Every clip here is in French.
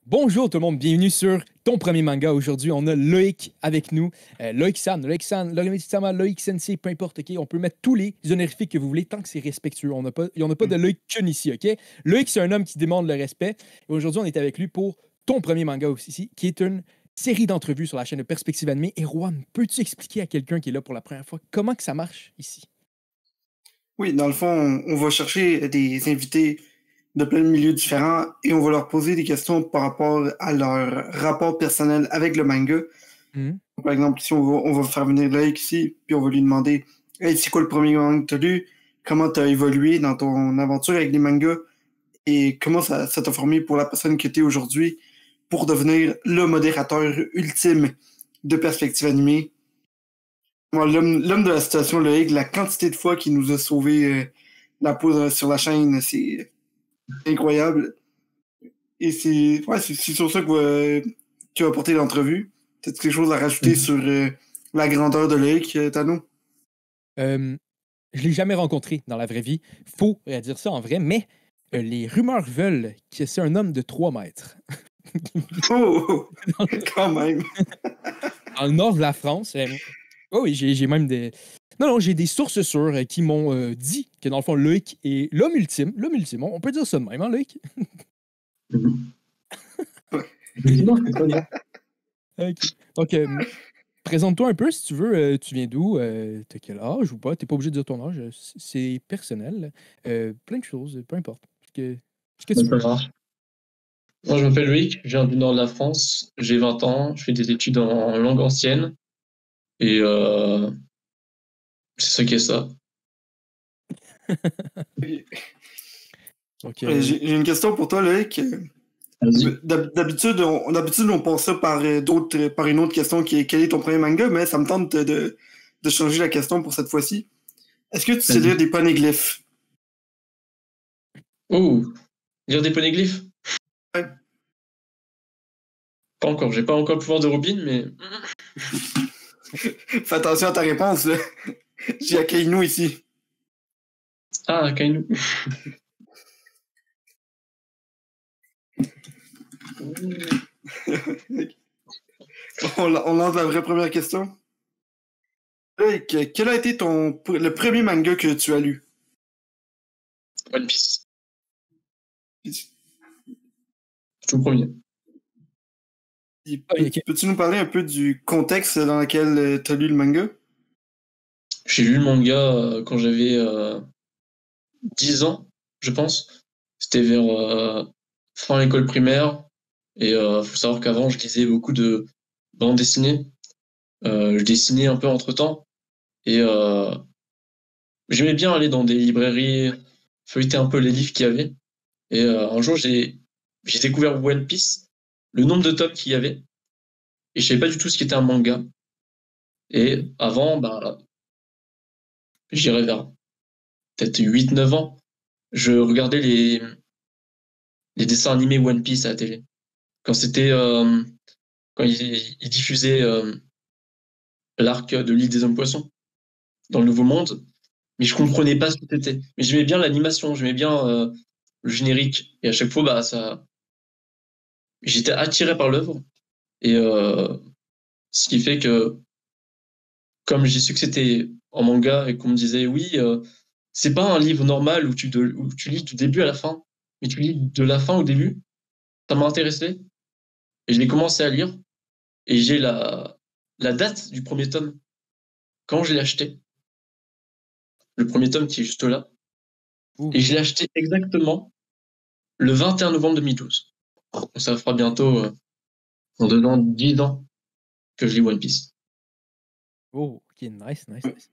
Bonjour tout le monde, bienvenue sur ton premier manga. Aujourd'hui, on a Loïc avec nous. Loïc Sama, Loïc Sensei, peu importe, ok? On peut mettre tous les honorifiques que vous voulez tant que c'est respectueux. Il n'y en a pas de Loïc Kun ici, ok? Loïc, c'est un homme qui demande le respect. Et aujourd'hui, on est avec lui pour ton premier manga aussi, qui est une série d'entrevues sur la chaîne de Perspective Animée. Et Juan, peux-tu expliquer à quelqu'un qui est là pour la première fois comment que ça marche ici? Oui, dans le fond, on va chercher des invités de plein de milieux différents et on va leur poser des questions par rapport à leur rapport personnel avec le manga. Mhm. Par exemple, si on va faire venir Loïc ici, puis on va lui demander Hey, c'est quoi le premier manga que tu as lu? Comment tu as évolué dans ton aventure avec les mangas? Et comment ça t'a formé pour la personne que tu es aujourd'hui pour devenir le modérateur ultime de Perspective Animée? Moi, l'homme de la situation, Loïc, la quantité de fois qu'il nous a sauvé la poudre sur la chaîne, c'est incroyable. Et c'est sur ça que tu vas porter l'entrevue. T'as-tu quelque chose à rajouter sur la grandeur de Loïc, Tano? Euh, je l'ai jamais rencontré dans la vraie vie. Faut dire ça en vrai, mais les rumeurs veulent que c'est un homme de 3 mètres. Oh, quand même. Dans le nord de la France. Oh oui, j'ai même des. Non, non, j'ai des sources sûres qui m'ont dit que dans le fond, Loïc est l'homme ultime. L'homme ultime, on peut dire ça de même, hein, Loïc? Mhm. Dis-moi, c'est quoi, là? Ok. Donc, présente-toi un peu si tu veux. Tu viens d'où? T'as quel âge ou pas? T'es pas obligé de dire ton âge. C'est personnel. Plein de choses, peu importe. Ce que tu Ça veux. marche. Moi, je m'appelle Loïc, je viens du nord de la France, j'ai 20 ans, je fais des études en langue ancienne, et c'est ça qui est ça. Donc, J'ai une question pour toi, Loïc. Vas-y. D'habitude, on passe ça par une autre question qui est quel est ton premier manga, mais ça me tente de changer la question pour cette fois-ci. Est-ce que tu sais lire Vas-y. des poneglyphes? Oh, lire des poneglyphes? Ouais. Pas encore, j'ai pas encore le pouvoir de Robin, mais... Fais attention à ta réponse, là. J'ai Akainu ici. Ah, Kainu. On lance la vraie première question. Loïc, quel a été le premier manga que tu as lu? One Piece, tout premier. ok. Peux-tu nous parler un peu du contexte dans lequel tu as lu le manga? J'ai lu le manga quand j'avais 10 ans, je pense. C'était vers fin école primaire, et faut savoir qu'avant, je lisais beaucoup de bandes dessinées. Je dessinais un peu entre-temps. Et j'aimais bien aller dans des librairies, feuilleter un peu les livres qu'il y avait. Et un jour, j'ai découvert One Piece, le nombre de tomes qu'il y avait. Et je savais pas du tout ce qu'était un manga. Et avant, bah, j'irais vers peut-être 8 9 ans. Je regardais les dessins animés One Piece à la télé. Quand c'était, quand ils diffusaient l'arc de l'île des hommes poissons dans le Nouveau Monde. Mais je comprenais pas ce que c'était. Mais j'aimais bien l'animation, j'aimais bien le générique. Et à chaque fois, bah, j'étais attiré par l'œuvre. Et ce qui fait que, comme j'ai su que c'était en manga et qu'on me disait, oui, c'est pas un livre normal où tu lis du début à la fin, mais tu lis de la fin au début, ça m'a intéressé. Et je l'ai commencé à lire. Et j'ai la date du premier tome. Quand je l'ai acheté, le premier tome qui est juste là. Ouh. Et je l'ai acheté exactement le 21 novembre 2012. Donc ça fera bientôt, dans 2 ans, 10 ans que je lis One Piece. Oh, ok, nice, nice, nice.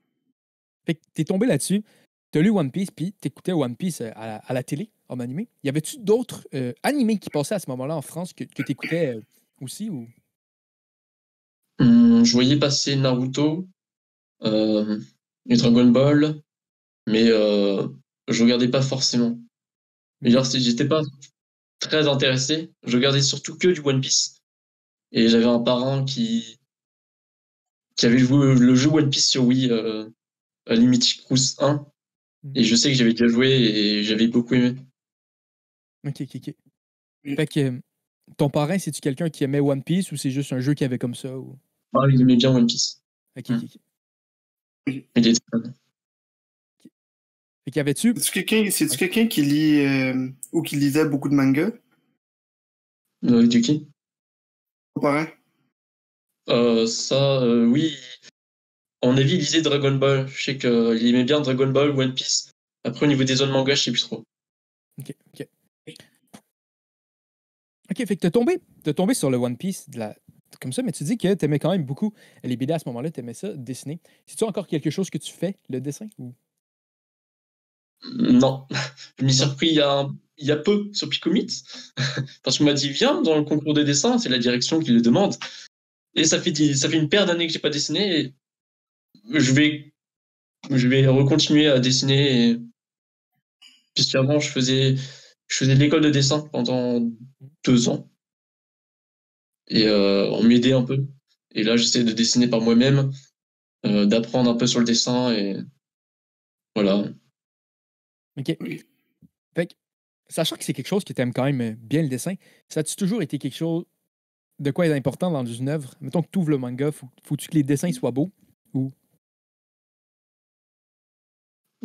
Fait que t'es tombé là-dessus, t'as lu One Piece, puis t'écoutais One Piece à la télé, en animé. Y avait-tu d'autres animés qui passaient à ce moment-là en France que t'écoutais aussi ou... Je voyais passer Naruto, euh, et Dragon Ball, mais je regardais pas forcément. Ok. D'ailleurs, j'étais pas très intéressé. Je regardais surtout que du One Piece. Et j'avais un parrain qui avait joué le jeu One Piece sur Wii, Limited Cruise 1. Mm. Et je sais que j'avais déjà joué et j'avais beaucoup aimé. Ok, ok, ok. Mm. Fait que ton parrain, c'est-tu quelqu'un qui aimait One Piece ou c'est juste un jeu qu'il avait comme ça? Ou... Ah, il aimait bien One Piece. Ok, ok, ok. Il était fan. Fait qu'il y avait-tu... C'est-tu quelqu'un qui lit ou qui lisait beaucoup de mangas? Du qui? Pareil. Oui. En avis, il lisait Dragon Ball. Je sais qu'il aimait bien Dragon Ball, One Piece. Après, au niveau des zones manga, je sais plus trop. Ok, ok. Ok, fait que t'as tombé sur le One Piece comme ça, mais tu dis que t'aimais quand même beaucoup les BD à ce moment-là, t'aimais ça, dessiner. C'est-tu encore quelque chose que tu fais, le dessin? Ou... Non. Je m'y suis Non? repris il y a peu sur Picomite. Parce qu'on m'a dit, viens dans le concours de dessin, c'est la direction qui le demande. Et ça fait une paire d'années que j'ai pas dessiné. Et je vais recontinuer à dessiner. Puisqu'avant, je faisais de l'école de dessin pendant 2 ans. Et on m'aidait un peu. Et là, j'essaie de dessiner par moi-même, d'apprendre un peu sur le dessin. Et voilà. Ok. Fait que, sachant que c'est quelque chose que t'aimes quand même bien le dessin, ça a-tu toujours été quelque chose de quoi est important dans une œuvre? Mettons que tu ouvres le manga, faut-tu que les dessins soient beaux? Ou...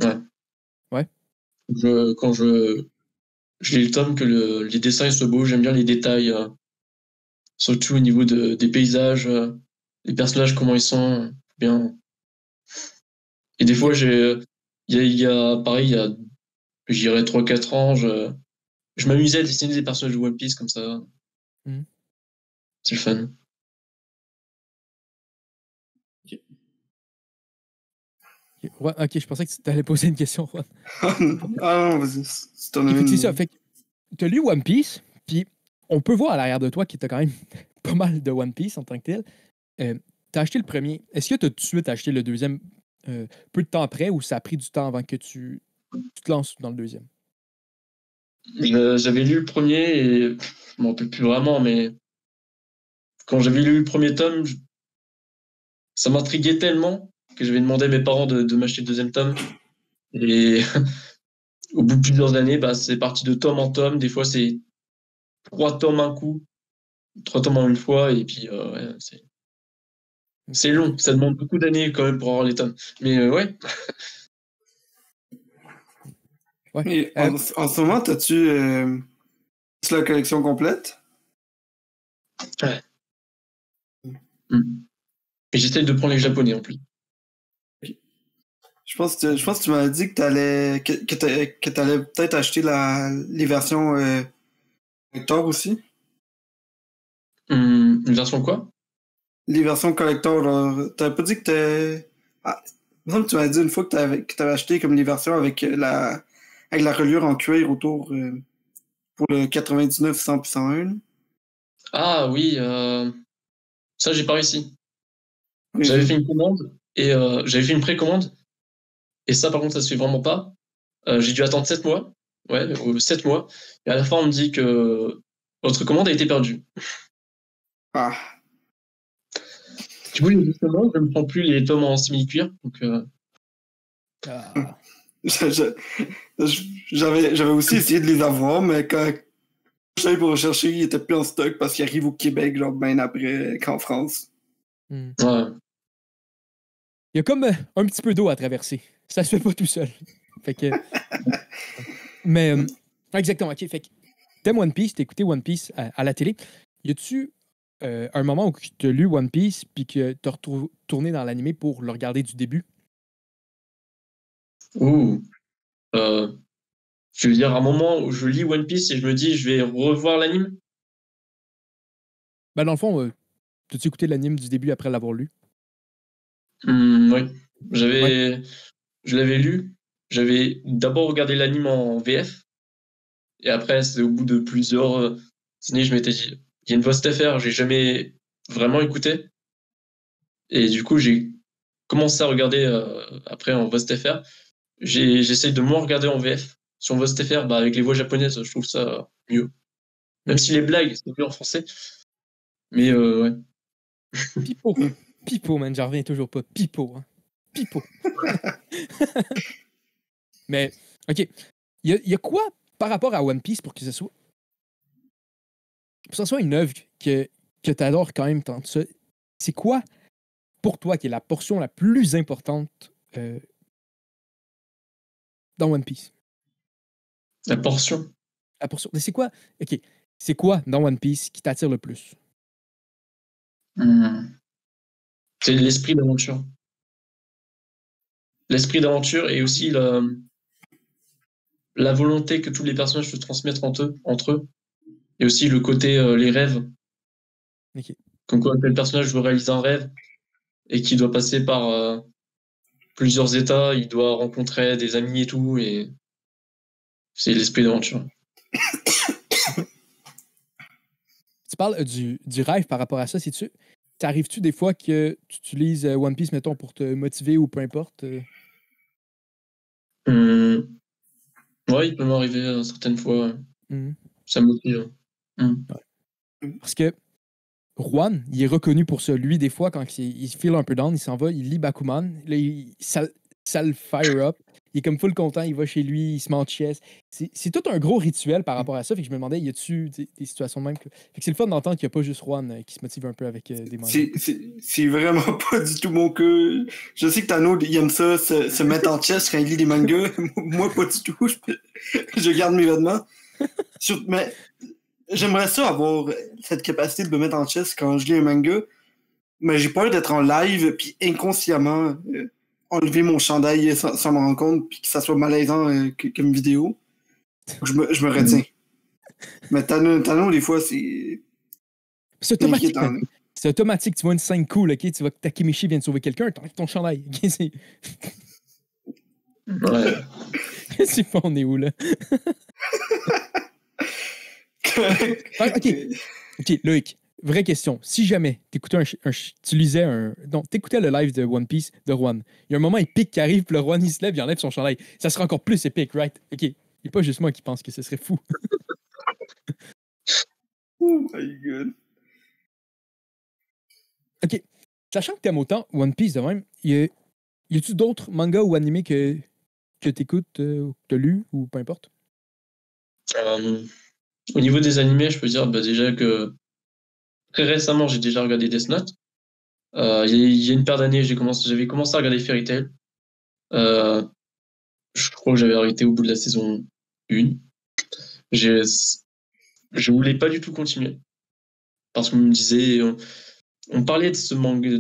Ouais. Ouais. Quand je lis le tome, que les dessins ils soient beaux, j'aime bien les détails, surtout au niveau des paysages, les personnages, comment ils sont, bien. Et des fois, pareil, je dirais 3 4 ans, je m'amusais à dessiner des personnages de One Piece comme ça. Mhm. C'est le fun. Ok, ouais, ok, je pensais que tu allais poser une question, Juan. Ah non, vas-y. Si t'en Ok, avais fait que c'est une. ça. Fait que t'as lu One Piece, puis on peut voir à l'arrière de toi qu'il t'as quand même pas mal de One Piece en tant que tel. T'as acheté le premier. Est-ce que t'as tout de suite acheté le deuxième peu de temps après ou ça a pris du temps avant que tu te lances dans le deuxième? J'avais lu le premier et je m'en rappelle plus vraiment, mais quand j'avais lu le premier tome, ça m'intriguait tellement que j'avais demandé à mes parents de m'acheter le deuxième tome. Et au bout de plusieurs années, bah, c'est parti de tome en tome. Des fois, c'est 3 tomes un coup, 3 tomes en une fois, et puis ouais, c'est long. Ça demande beaucoup d'années quand même pour avoir les tomes. Mais ouais. Ouais. Et en ce moment, t'as-tu la collection complète? Ouais. Mm. Et j'essaie de prendre les japonais en plus. Je pense que tu m'as dit que que t'allais peut-être acheter les versions collector aussi. Une version quoi? Les versions collector, genre, t'avais pas dit que t'es. Ah, il me semble que tu m'as dit une fois que t'avais acheté comme les versions avec avec la reliure en cuir autour pour le 99, 100 puis 101. Là. Ah oui, ça j'ai pas réussi. J'avais Ok. fait une commande et j'avais fait une précommande. Et ça par contre ça se fait vraiment pas. J'ai dû attendre 7 mois. Ouais, 7 mois. Et à la fin on me dit que votre commande a été perdue. Ah. Du coup, justement, je ne prends plus les tomes en simili-cuir. Donc, Ah. Je- J'avais aussi essayé de les avoir, mais quand j'allais pour rechercher, ils étaient plus en stock parce qu'ils arrivent au Québec, genre, bien après qu'en France. Hmm. ouais. Il y a comme un petit peu d'eau à traverser. Ça se fait pas tout seul. Fait que. Mais. Exactement, ok. Fait que t'aimes One Piece, t'as écouté One Piece à la télé. Y a-tu un moment où tu as lu One Piece puis que t'as retourné dans l'animé pour le regarder du début? Ouh. Euh, je veux dire, un moment où je lis One Piece et je me dis, je vais revoir l'anime. Ben, dans le fond, t'as-tu écouté l'anime du début après l'avoir lu? Oui. Ouais. Je l'avais lu. J'avais d'abord regardé l'anime en VF. Et après, c'est au bout de plusieurs années, je m'étais dit, il y a une voix STFR, j'ai jamais vraiment écouté. Et du coup, j'ai commencé à regarder après en voix STFR. J'essaie de moins regarder en VF. Si on veut se faire, bah, avec les voix japonaises, je trouve ça mieux. Même Hmm. si les blagues, c'est mieux en français. Mais ouais. Pipo. Hmm. Pipo, man, j'en reviens toujours pas. Pipo, hein. Pipo. Mais, OK. Il y a quoi par rapport à One Piece pour que ce soit pour que ce soit une œuvre que tu adores quand même tant ça, c'est quoi pour toi qui est la portion la plus importante dans One Piece? La portion. La portion. C'est quoi? OK. C'est quoi dans One Piece qui t'attire le plus? C'est l'esprit d'aventure. L'esprit d'aventure et aussi la volonté que tous les personnages se transmettent entre eux. Et aussi le côté, les rêves. OK. Comme quoi, tel personnage veut réaliser un rêve et qui doit passer par plusieurs états, il doit rencontrer des amis et tout, et c'est l'esprit d'aventure. Tu parles du rêve par rapport à ça, c'est-tu? T'arrives-tu des fois que tu utilises One Piece, mettons, pour te motiver ou peu importe? Ouais, il peut m'arriver certaines fois. Mhm. Ça me motive. Parce que Juan, il est reconnu pour ça. Lui, des fois, quand il file un peu down, il s'en va, il lit Bakuman, là, ça le fire up. Il est comme full content, il va chez lui, il se met en chess. C'est tout un gros rituel par rapport à ça. Fait que je me demandais, y a-tu des situations de même? Fait que c'est le fun d'entendre qu'il n'y a pas juste Juan qui se motive un peu avec des mangas. C'est vraiment pas du tout mon cas. Je sais que Tano, il aime ça, se mettre en chess quand il lit des mangas. Moi, pas du tout. Je garde mes vêtements. Mais j'aimerais ça avoir cette capacité de me mettre en chess quand je lis un manga. Mais j'ai peur d'être en live puis inconsciemment enlever mon chandail sans m'en rendre compte puis que ça soit malaisant comme vidéo. Je me retiens. Mais Tano, des fois, c'est automatique. inquiétant. C'est automatique. Tu vois une scène cool, OK? Tu vois que Takemichi vient de sauver quelqu'un, t'enlèves ton chandail. OK? Ouais. C'est pas, on est où, là? OK, Loïc, vraie question. Si jamais t'écoutais t'écoutais le live de One Piece de Juan, il y a un moment épique qui arrive, puis le Juan, il se lève, il enlève son chandail. Ça serait encore plus épique, right? OK. Il n'y a pas juste moi qui pense que ce serait fou. Oh my god. OK. Sachant que t'aimes autant One Piece de même, y a-tu d'autres mangas ou animés que t'écoutes, que t'as lu, ou peu importe? Au niveau des animés, je peux dire déjà que très récemment, j'ai déjà regardé Death Note. Il y a une paire d'années, j'avais commencé à regarder Fairy Tail. Je crois que j'avais arrêté au bout de la saison 1. Je voulais pas du tout continuer. Parce qu'on me disait, on parlait de ce manga,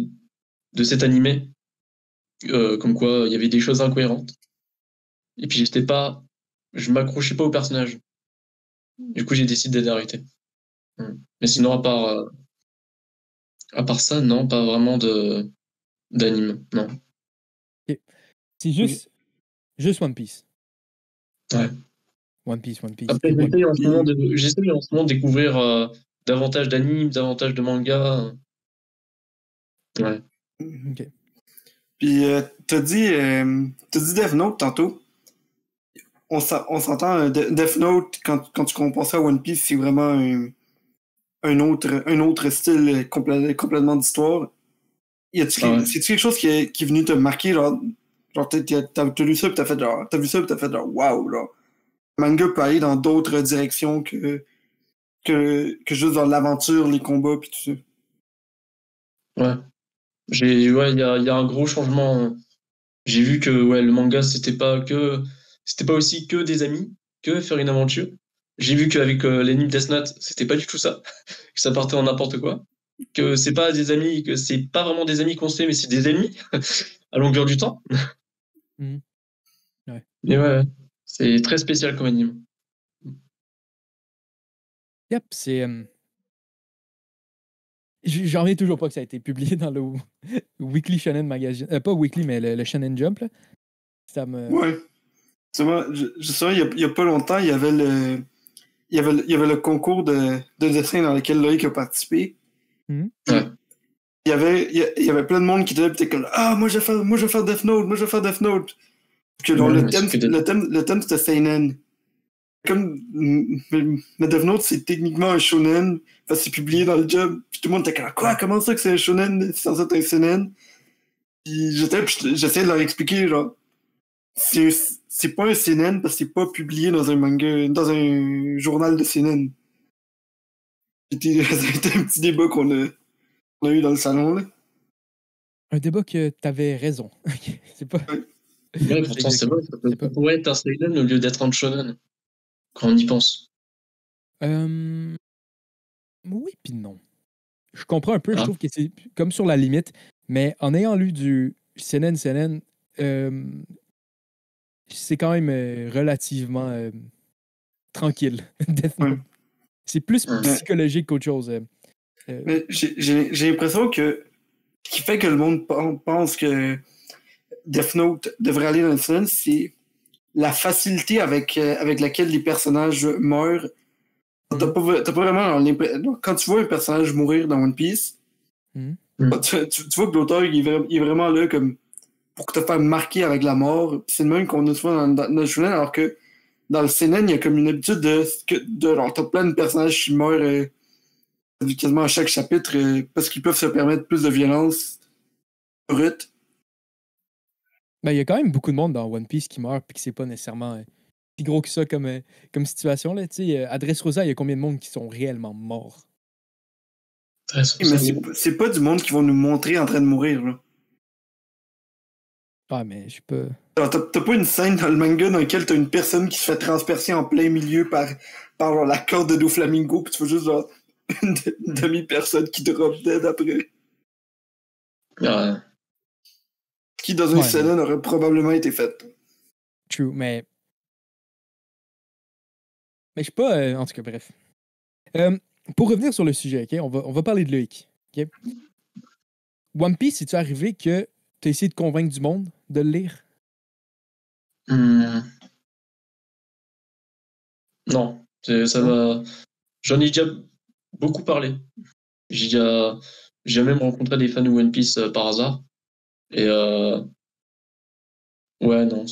de cet animé, comme quoi il y avait des choses incohérentes. Et puis je m'accrochais pas au personnage. Du coup, j'ai décidé d'arrêter. Mais sinon, à part ça, non, pas vraiment d'anime, non. Okay. C'est juste One Piece. Ouais. One Piece. Après, j'essaie en ce moment de découvrir davantage d'animes, davantage de mangas. Ouais. OK. Puis, t'as dit Death Note tantôt. On s'entend, Death Note, quand tu compares ça à One Piece, c'est vraiment un autre style complètement d'histoire. C'est-tu quelque chose qui est venu te marquer, genre t'as lu ça, puis t'as vu ça, puis t'as fait genre, wow, là. Le manga peut aller dans d'autres directions que juste dans l'aventure, les combats, puis tout ça. Ouais. Il y a un gros changement. J'ai vu que le manga, c'était pas aussi que des amis, que faire une aventure. J'ai vu qu'avec l'anime Death Note, c'était pas du tout ça. Que ça partait en n'importe quoi. Que c'est pas des amis, que c'est pas vraiment des amis qu'on se fait, mais c'est des ennemis à longueur du temps. Ouais. Mais ouais, c'est très spécial comme anime. Yep, c'est. J'en reviens toujours pas que ça a été publié dans le Weekly Shonen Magazine. Pas Weekly, mais le Shonen Jump. Là. Ça me. Ouais. Justement, il y a pas longtemps, il y avait le concours de dessin dans lequel Loïc a participé. Mm-hmm. Ouais. Il y avait plein de monde qui était là, pis t'es comme ah, moi je vais faire Death Note. Puis genre, le thème c'était Seinen. Comme mais Death Note, c'est techniquement un shonen, parce que c'est publié dans le job. Puis tout le monde était comme quoi, comment ça que c'est un shonen, c'est censé être un seinen? Puis j'essayais de leur expliquer, genre, c'est pas un seinen parce que c'est pas publié dans un manga, dans un journal de seinen. C'était un petit débat qu'on a eu dans le salon, là. Un débat que t'avais raison. C'est pas. Ouais, pourtant, c'est vrai. C'est pas. Ça pourrait être un seinen au lieu d'être un shonen, quand on y pense. Oui, puis non. Je comprends un peu, je Ah. trouve que c'est comme sur la limite, mais en ayant lu du seinen, c'est quand même relativement tranquille. Death Note. Ouais. C'est plus Ouais. psychologique qu'autre chose. Mais j'ai l'impression que ce qui fait que le monde pense que Death Note devrait aller dans le seinen, c'est la facilité avec laquelle les personnages meurent. T'as pas vraiment quand tu vois un personnage mourir dans One Piece, Mhm. tu vois que l'auteur il est vraiment là comme pour te faire marquer avec la mort. C'est le même qu'on a souvent dans le shonen, alors que dans le seinen, il y a comme une habitude genre, t'as plein de personnages qui meurent quasiment à chaque chapitre parce qu'ils peuvent se permettre plus de violence brute. Ben, il y a quand même beaucoup de monde dans One Piece qui meurt puis que c'est pas nécessairement si gros que ça comme situation. Là. À Dressrosa, il y a combien de monde qui sont réellement morts? Mais c'est pas du monde qui vont nous montrer en train de mourir. Là. Ah, mais je sais pas. Alors, t'as pas une scène dans le manga dans laquelle t'as une personne qui se fait transpercer en plein milieu par genre, la corde de Doflamingo, puis tu vois juste genre, une demi-personne qui drop dead après. Ouais. Qui, dans une scène, aurait probablement été faite. True, mais je sais pas. En tout cas, bref. Pour revenir sur le sujet, OK, on va parler de Loïc. OK? One Piece, c'est-tu arrivé que tu as essayé de convaincre du monde de le lire? Non, ça va. J'en ai déjà beaucoup parlé. J'ai même rencontré des fans de One Piece par hasard. Et ouais, non,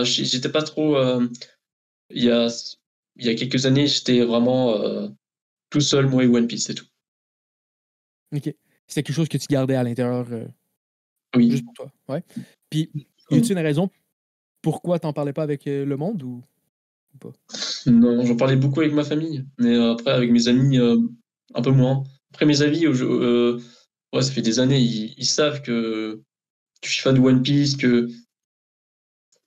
j'étais pas trop. Il y a, il y a quelques années, j'étais vraiment tout seul, moi et One Piece, c'est tout. OK. C'était quelque chose que tu gardais à l'intérieur Oui. juste pour toi. Ouais. Puis, y a-t-il une raison pourquoi t'en parlais pas avec le monde ou pas? Non, j'en parlais beaucoup avec ma famille, mais après, avec mes amis, un peu moins. Après, mes amis, ouais, ça fait des années, ils savent que je suis fan de One Piece, que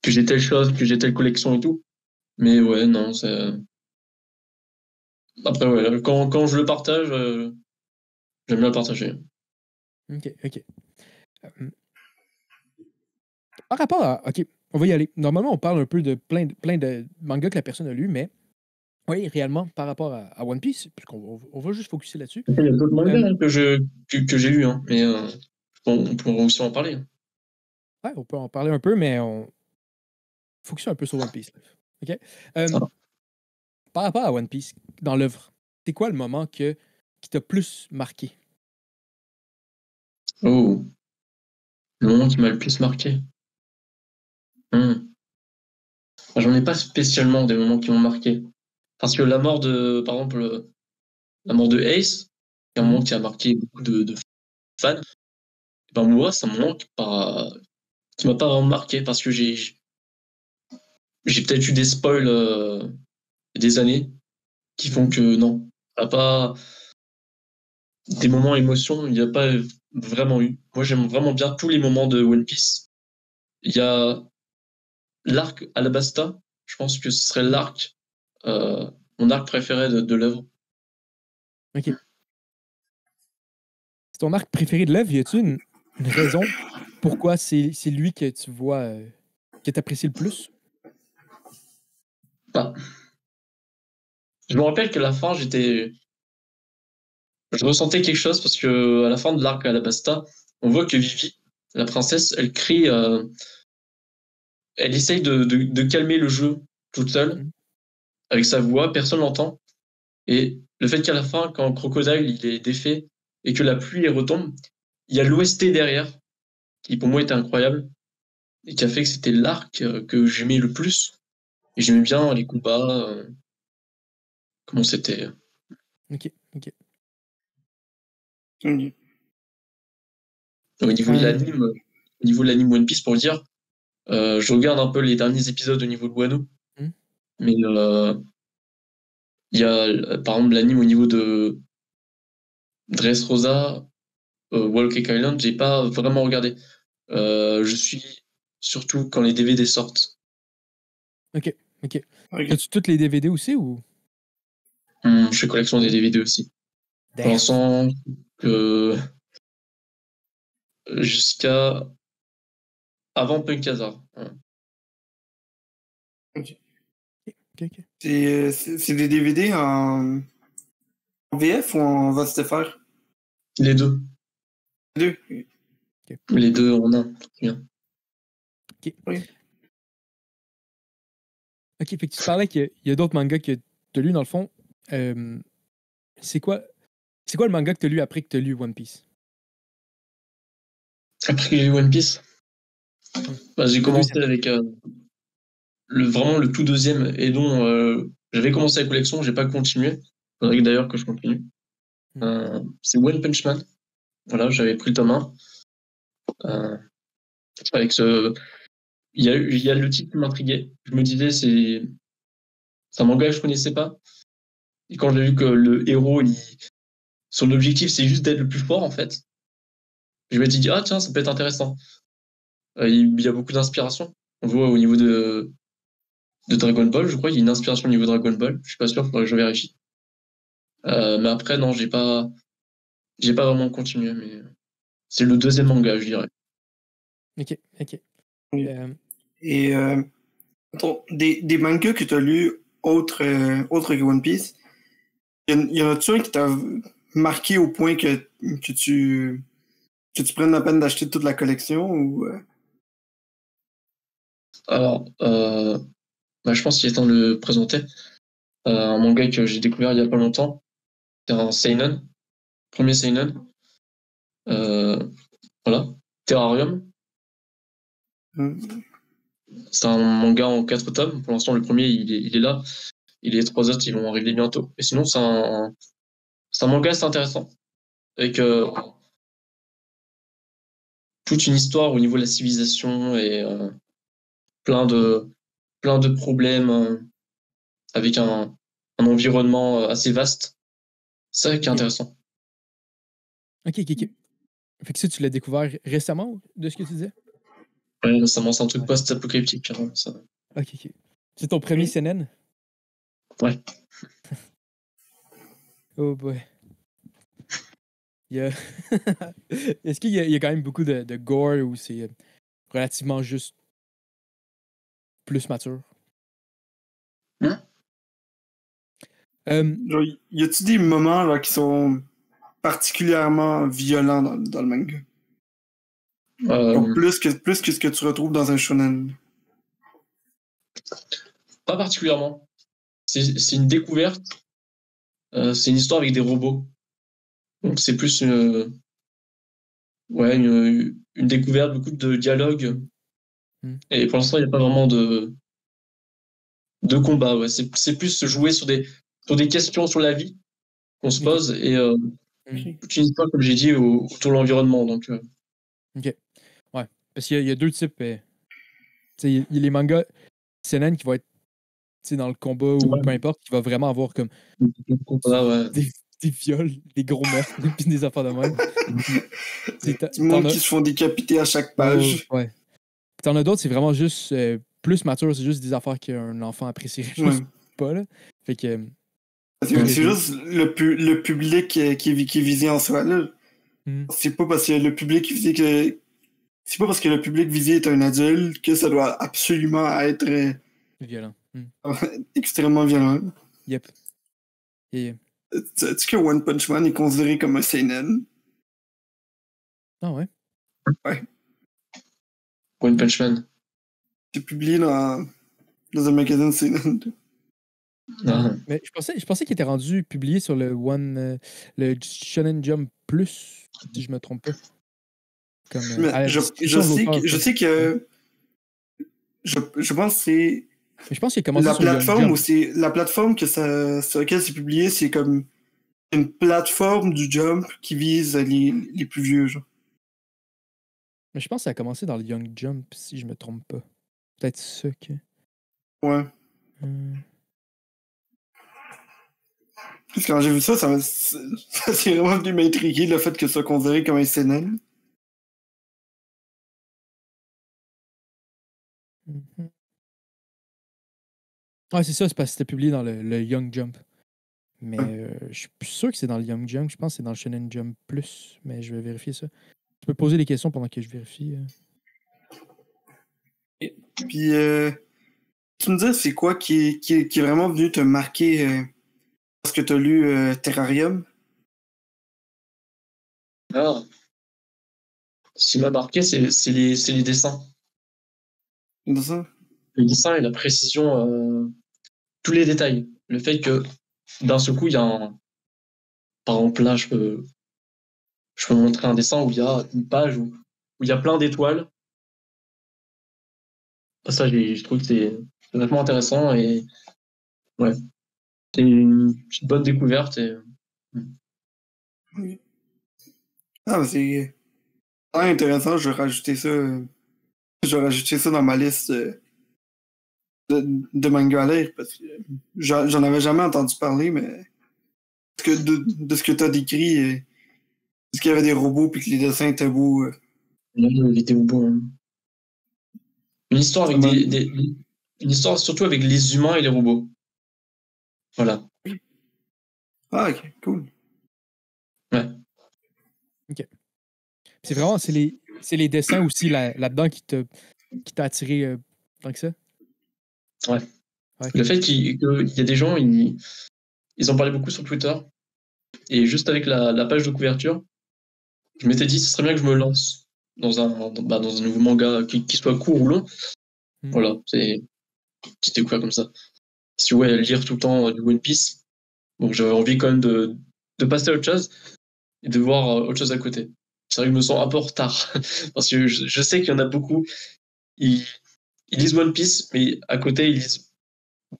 j'ai telle chose, que j'ai telle collection et tout. Mais ouais, non, c'est. Après, ouais, quand je le partage, j'aime bien le partager. OK, OK. Par rapport à. OK, on va y aller. Normalement, on parle un peu de plein de mangas que la personne a lu, mais oui, réellement, par rapport à One Piece, puisqu'on on va juste focuser là-dessus. Il y a d'autres mangas que j'ai lus, hein, mais on pourra aussi en parler. Ouais, on peut en parler un peu, mais on focus un peu sur One Piece. OK? Par rapport à One Piece, dans l'œuvre, c'est quoi le moment qui t'a plus marqué? Oh, le moment qui m'a le plus marqué. J'en ai pas spécialement des moments qui m'ont marqué. Parce que par exemple, la mort de Ace, c'est un moment qui a marqué beaucoup de fans. Ben moi, c'est un moment qui m'a pas vraiment marqué parce que j'ai peut-être eu des spoils des années qui font que non, pas des moments émotion, il n'y a pas vraiment eu. Moi, j'aime vraiment bien tous les moments de One Piece. Il y a l'arc Alabasta, je pense que ce serait mon arc préféré de l'œuvre. OK. C'est ton arc préféré de l'œuvre, y a-t-il une raison pourquoi c'est lui que tu vois, que tu apprécies le plus? Bah, je me rappelle qu'à la fin, je ressentais quelque chose parce que à la fin de l'arc Alabasta, on voit que Vivi, la princesse, elle crie, elle essaye de calmer le jeu toute seule avec sa voix, personne l'entend. Et le fait qu'à la fin, quand Crocodile il est défait et que la pluie retombe, il y a l'OST derrière, qui pour moi était incroyable, et qui a fait que c'était l'arc que j'aimais le plus. Et j'aimais bien les combats, comment c'était. OK, OK. Au niveau de l'anime One Piece, pour le dire, je regarde un peu les derniers épisodes au niveau de Wano, mais Il y a, par exemple, l'anime au niveau de Dressrosa, Wall Cake Island, j'ai pas vraiment regardé. Je suis surtout quand les DVD sortent. Ok. Ok. As-tu toutes les DVD aussi ou? Je fais collection des DVD aussi. Pour Damn. l'instant, jusqu'à avant Punk Hazard. Ouais. Ok. Ok. C'est des DVD en VF ou en VSTFR? Les deux. Les deux. Les deux en un. Bien. Ok. Oui. Ok, fait que tu parlais qu'il y a d'autres mangas que tu as lu dans le fond. Euh, c'est quoi le manga que tu as lu après que tu as lu One Piece? Après que j'ai eu One Piece, bah, j'ai Le commencé deuxième. avec vraiment le tout deuxième et dont j'avais commencé la collection, j'ai pas continué. Faudrait d'ailleurs que je continue. C'est One Punch Man. Voilà, j'avais pris le tome 1. Avec ce... il y a le titre qui m'intriguait. Je me disais, c'est un manga que je connaissais pas. Et quand j'ai vu que le héros, son objectif, c'est juste d'être le plus fort, en fait, je m'étais dit, ah tiens, ça peut être intéressant. Il y a beaucoup d'inspiration. On voit au niveau de Dragon Ball, je crois, il y a une inspiration au niveau de Dragon Ball. Je suis pas sûr, faudrait que je vérifie. Mais après, non, j'ai pas vraiment continué, mais c'est le deuxième manga, je dirais. Ok. Oui. Euh, Et attends, des mangas que tu as lus autres que One Piece, y en a-tu un qui t'a marqué au point que tu prennes la peine d'acheter toute la collection ou Alors, bah, je pense qu'il est temps de le présenter. Un manga que j'ai découvert il y a pas longtemps. C'est un seinen, premier seinen. Voilà, Terrarium. hmm, C'est un manga en 4 tomes. Pour l'instant, le premier, il est là. Et les 3 autres, ils vont arriver bientôt. Et sinon, c'est un manga assez intéressant. Avec toute une histoire au niveau de la civilisation et plein de, plein de problèmes avec un environnement assez vaste. C'est ça qui est intéressant. ok. Fait que ça, tu l'as découvert récemment, de ce que tu disais? Ouais, récemment, c'est un truc post-apocalyptique. Hein, ça. Ok. C'est ton premier Oui. CNN? Ouais. Oh boy. Il y a- Est-ce qu'il y a quand même beaucoup de gore ou c'est relativement juste plus mature? Hein? genre, y a-tu des moments là, qui sont particulièrement violents dans le manga? Genre, Euh, plus que ce que tu retrouves dans un shonen. Pas particulièrement. C'est une découverte. C'est une histoire avec des robots. Donc c'est plus ouais, une découverte, beaucoup de dialogues. Hmm. Et pour l'instant, il n'y a pas vraiment de combat. Ouais. C'est plus se jouer sur des questions sur la vie qu'on se Ok. pose et Hmm. toute une histoire, comme j'ai dit, autour de l'environnement. Donc, Ok. Ouais. Parce qu'il y a deux types. Tu sais, il y a les mangas CNN qui vont être tu sais, dans le combat ou ouais, peu importe, qui va vraiment avoir comme ouais. des, des viols, des gros meurtres, puis des affaires de même. Puis, tu sais, Du monde qui se font décapiter à chaque page. ouais. Puis t'en as d'autres, c'est vraiment juste plus mature, c'est juste des affaires qu'un enfant apprécierait juste Ouais. pas, là. Fait que. C'est juste le public qui est visé en soi. Là. Hmm. C'est pas parce que le public visé que. C'est pas parce que le public visé est un adulte que ça doit absolument être Violent. Hmm. extrêmement violent. Yep. Yeah. Sais-tu que One Punch Man est considéré comme un seinen? Ah ouais. Ouais. One Punch Man. C'est publié dans un magazine seinen. Ah. Mais je pensais qu'il était rendu publié sur le Shonen Jump Plus, si je me trompe pas. Comme Mais à la discrétion de l'auteur, je quoi. sais que je pense que c'est Mais je pense qu'il a commencé sur Young Jump. la plateforme sur laquelle c'est publié, c'est comme une plateforme du Jump qui vise les plus vieux, genre. Mais je pense que ça a commencé dans le Young Jump, si je me trompe pas. Peut-être ça que. Ouais. Hmm. Parce que quand j'ai vu ça, ça s'est vraiment venu m'intriguer, le fait que ça soit considéré comme un seinen. Mhm. Ouais, c'est ça, c'est parce que c'était publié dans le Young Jump. Mais je suis plus sûr que c'est dans le Young Jump. Je pense que c'est dans le Shonen Jump Plus, mais je vais vérifier ça. Tu peux poser des questions pendant que je vérifie. Puis, tu me dis, c'est quoi qui est vraiment venu te marquer lorsque tu as lu Terrarium? Ah, ce qui m'a marqué, c'est les dessins. C'est ça? Le dessin et la précision, tous les détails. Le fait que d'un seul coup, il y a un. Par exemple, là, je peux montrer un dessin où il y a une page où il y a plein d'étoiles. Ça, je trouve que c'est vraiment intéressant et ouais, c'est une petite bonne découverte. Oui. Ah, mais c'est intéressant, je vais rajouter ça. Je vais rajouter ça dans ma liste de mangas à lire parce que j'en avais jamais entendu parler, mais de ce que tu as décrit, est-ce qu'il y avait des robots puis que les dessins étaient beaux? Une vidéo bon. Une histoire Ça avec m'a- une histoire surtout avec les humains et les robots. Voilà. Ah, ok, cool. Ouais. C'est vraiment, c'est les dessins aussi là-dedans qui t'a attiré tant que ça? Ouais. Ouais, Le fait qu'il y a des gens, ils en parlaient beaucoup sur Twitter. Et juste avec la page de couverture, je m'étais dit, ce serait bien que je me lance dans un nouveau manga qui soit court ou long. Hmm. Voilà, c'est une petite découverte comme ça. Si ouais, lire tout le temps du One Piece, donc j'avais envie quand même de passer à autre chose et de voir autre chose à côté. C'est vrai que je me sens un peu en retard parce que je sais qu'il y en a beaucoup, ils, ils lisent One Piece, mais à côté, ils lisent